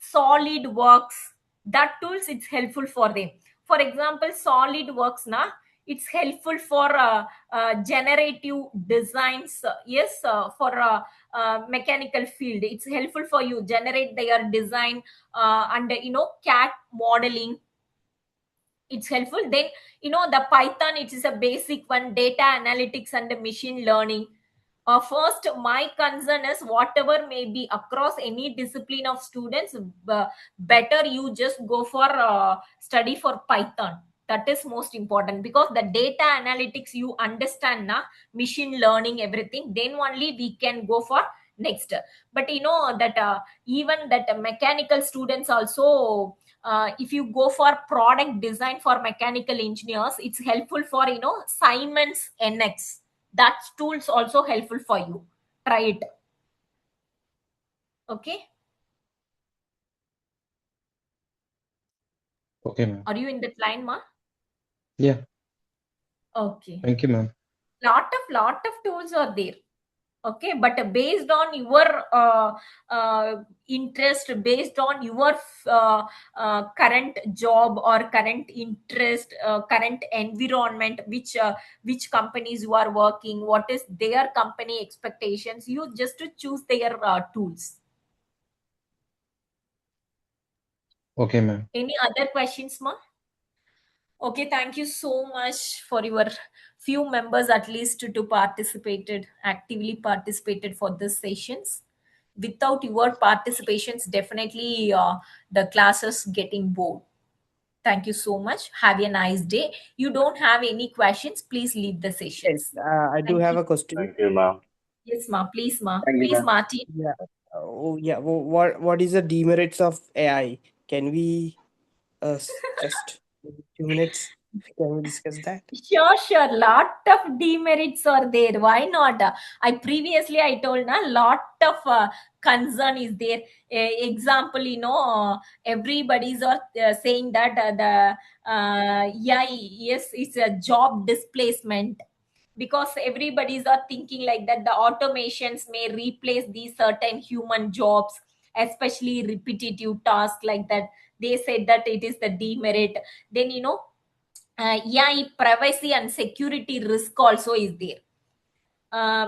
SolidWorks. That tools it's helpful for them. For example, SolidWorks na it's helpful for generative designs. Yes, for mechanical field, it's helpful for you generate their design and CAD modeling. It's helpful. Then the Python, it is a basic one, data analytics and machine learning. First, my concern is whatever may be across any discipline of students, better you just go for study for Python. That is most important, because the data analytics you understand na, machine learning, everything, then only we can go for next. But that even that mechanical students also, if you go for product design for mechanical engineers, it's helpful for Siemens NX. That tool's also helpful for you. Try it. Okay. Okay, ma'am. Are you in that line, ma? Yeah. Okay. Thank you, ma'am. Lot of tools are there. Okay, but based on your interest, based on your current job or current interest, current environment, which companies you are working, what is their company expectations, you just to choose their tools. Okay, ma'am. Any other questions, ma? Okay, thank you so much for your few members at least to actively participated for this sessions. Without your participations, definitely the classes getting bored. Thank you so much. Have a nice day. You don't have any questions, please leave the Yes, sessions. I do Thank have you. a question. Thank you, ma'am. Yes, ma. Please, ma. Thank you, Please, ma'am. Martin. Yeah. Oh, yeah. What is the demerits of AI? Can we just 2 minutes? Can we discuss that? Sure. Lot of demerits are there. Why not? I told na lot of concern is there. Example, everybody's are saying that yes, it's a job displacement, because everybody's are thinking like that the automations may replace these certain human jobs, especially repetitive tasks like that. They said that it is the demerit. Then AI privacy and security risk also is there.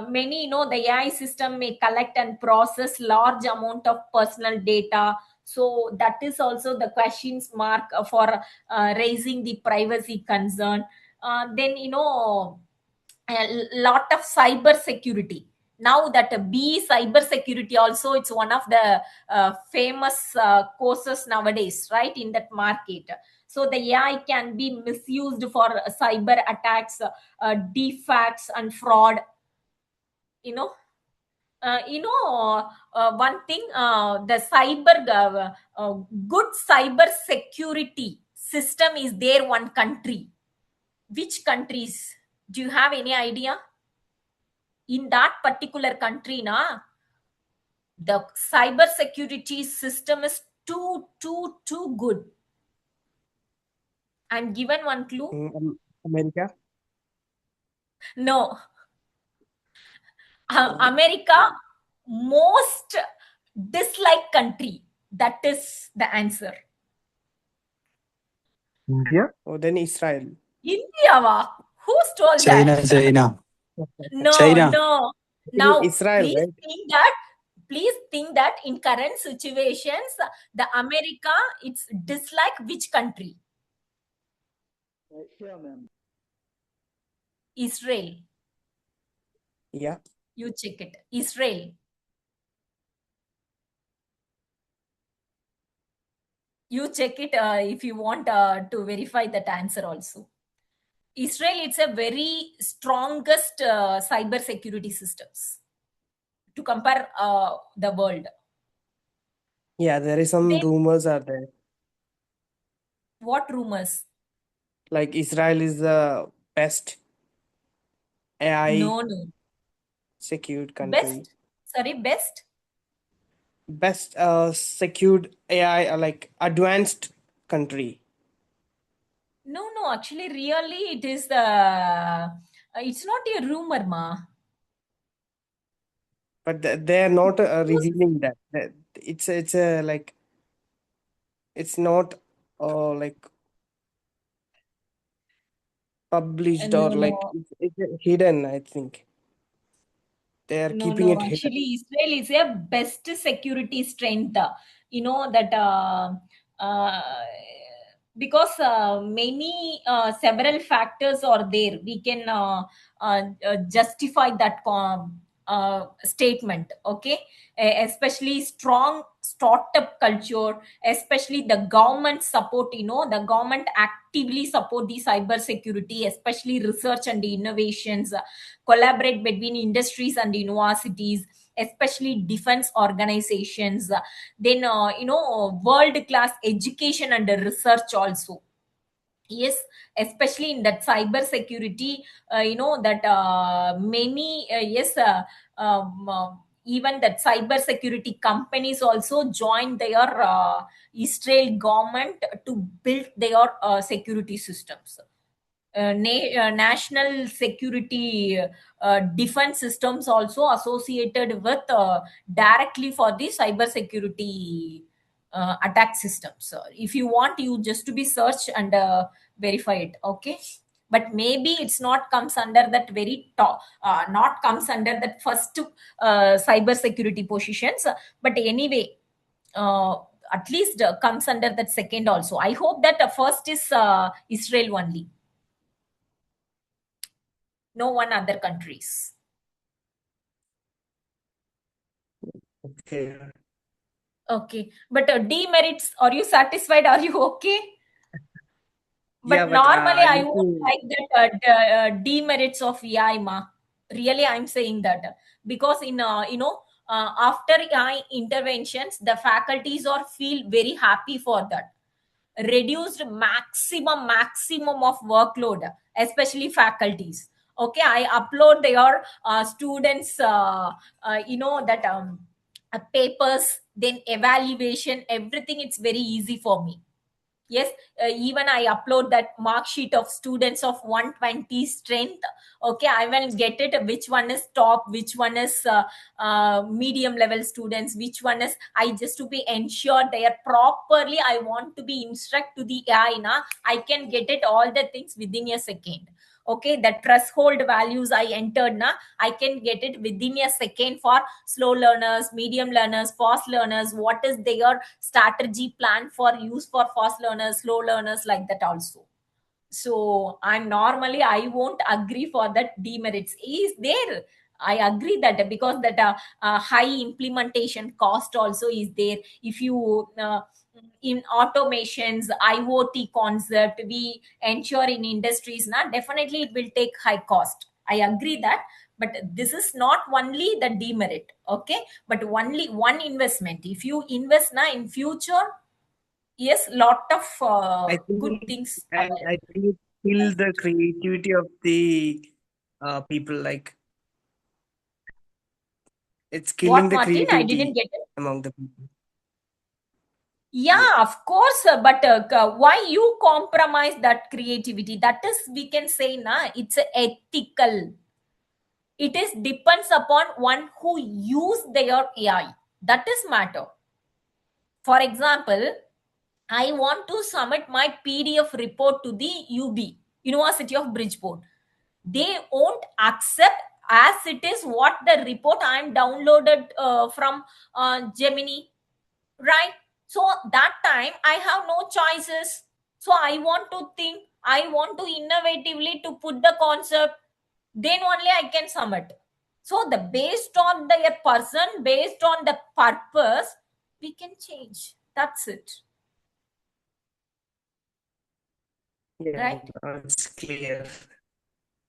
Many the AI system may collect and process large amount of personal data, so that is also the questions mark for raising the privacy concern. Then a lot of cyber security. Now that B cyber security also, it's one of the famous courses nowadays, right, in that market. So the AI can be misused for cyber attacks, defects and fraud. you know one thing, the good cyber security system is there one country. Which countries? Do you have any idea? In that particular country, the cyber security system is too good. I'm given one clue. America. No. America, most disliked country. That is the answer. India. Oh, then Israel. India, who's told China, that? China, No. China. Now, Israel, right? please think that in current situations, the America, it's dislike which country? Yeah, ma'am. Israel. Yeah. You check it. Israel. You check it if you want to verify that answer also. Israel, it's a very strongest cyber security systems to compare the world. Yeah, there is some Then, rumors are there. what rumors? Like Israel is the best AI No. secured country. Best? Best secured AI, like advanced country. No. Actually, really, it is it's not a rumor, ma. But they are not revealing that. It's a like it's not like published or like No. it's hidden. I think they are keeping No. it hidden. Actually, Israel is a best security strength. That uh, because many several factors are there. We can justify that statement. Okay, especially strong startup culture, especially the government support. The government actively support the cyber security, especially research and innovations, collaborate between industries and universities, especially defense organizations, then world class education and research also. Yes, especially in that cyber security, that many yes even that cyber security companies also join their Israel government to build their security systems. National security defense systems also associated with directly for the cyber security attack systems. So if you want, you just to be search and verify it, okay? But maybe it's not comes under that very top, not comes under that first cyber security positions. But anyway, uh, at least comes under that second also. I hope that first is Israel only, no one other countries. Okay. Okay, but demerits, are you satisfied? Are you okay? Yeah, But but normally I I need won't to. like that demerits of AI, ma. Really, I'm saying that because in after AI interventions, the faculties are feel very happy for that. Reduced maximum of workload, especially faculties. Okay, I upload their students that papers, then evaluation, everything. It's very easy for me. Yes, even I upload that mark sheet of students of 120 strength. Okay, I will get it which one is top, which one is medium level students, which one is, I just to be ensured they are properly, I want to be instruct to the AI na, I can get it all the things within a second. Okay, the threshold values I entered na, I can get it within a second for slow learners, medium learners, fast learners. What is their strategy plan for use for fast learners, slow learners, like that also. So I'm normally, I won't agree for that demerits is there. I agree that because that high implementation cost also is there. If you in automations, IoT concept, we ensure in industries now, definitely it will take high cost. I agree that, but this is not only the demerit, okay? But only one investment. If you invest now in future, yes, lot of I good think things I think it kills the creativity of the people. Like it's killing What, the Martin? I creativity didn't get it. among the people. Yeah, of course, but why you compromise that creativity? That is, we can say, na, it's ethical. It is depends upon one who use their AI. That is matter. For example, I want to submit my PDF report to the UB, University of Bridgeport. They won't accept as it is what the report I am downloaded from Gemini, right? So that time I have no choices. So I want to think, I want to innovatively to put the concept, then only I can submit. So the based on the person, based on the purpose, we can change. That's it, Yeah, right? now it's clear.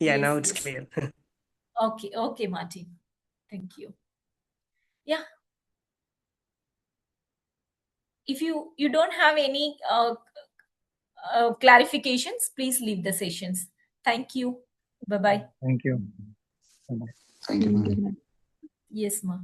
Yeah, Yes, now it's yes. clear. Okay, Martin. Thank you. Yeah. If you don't have any clarifications, please leave the sessions. Thank you. Bye bye. Thank you. Thank you. Yes, ma.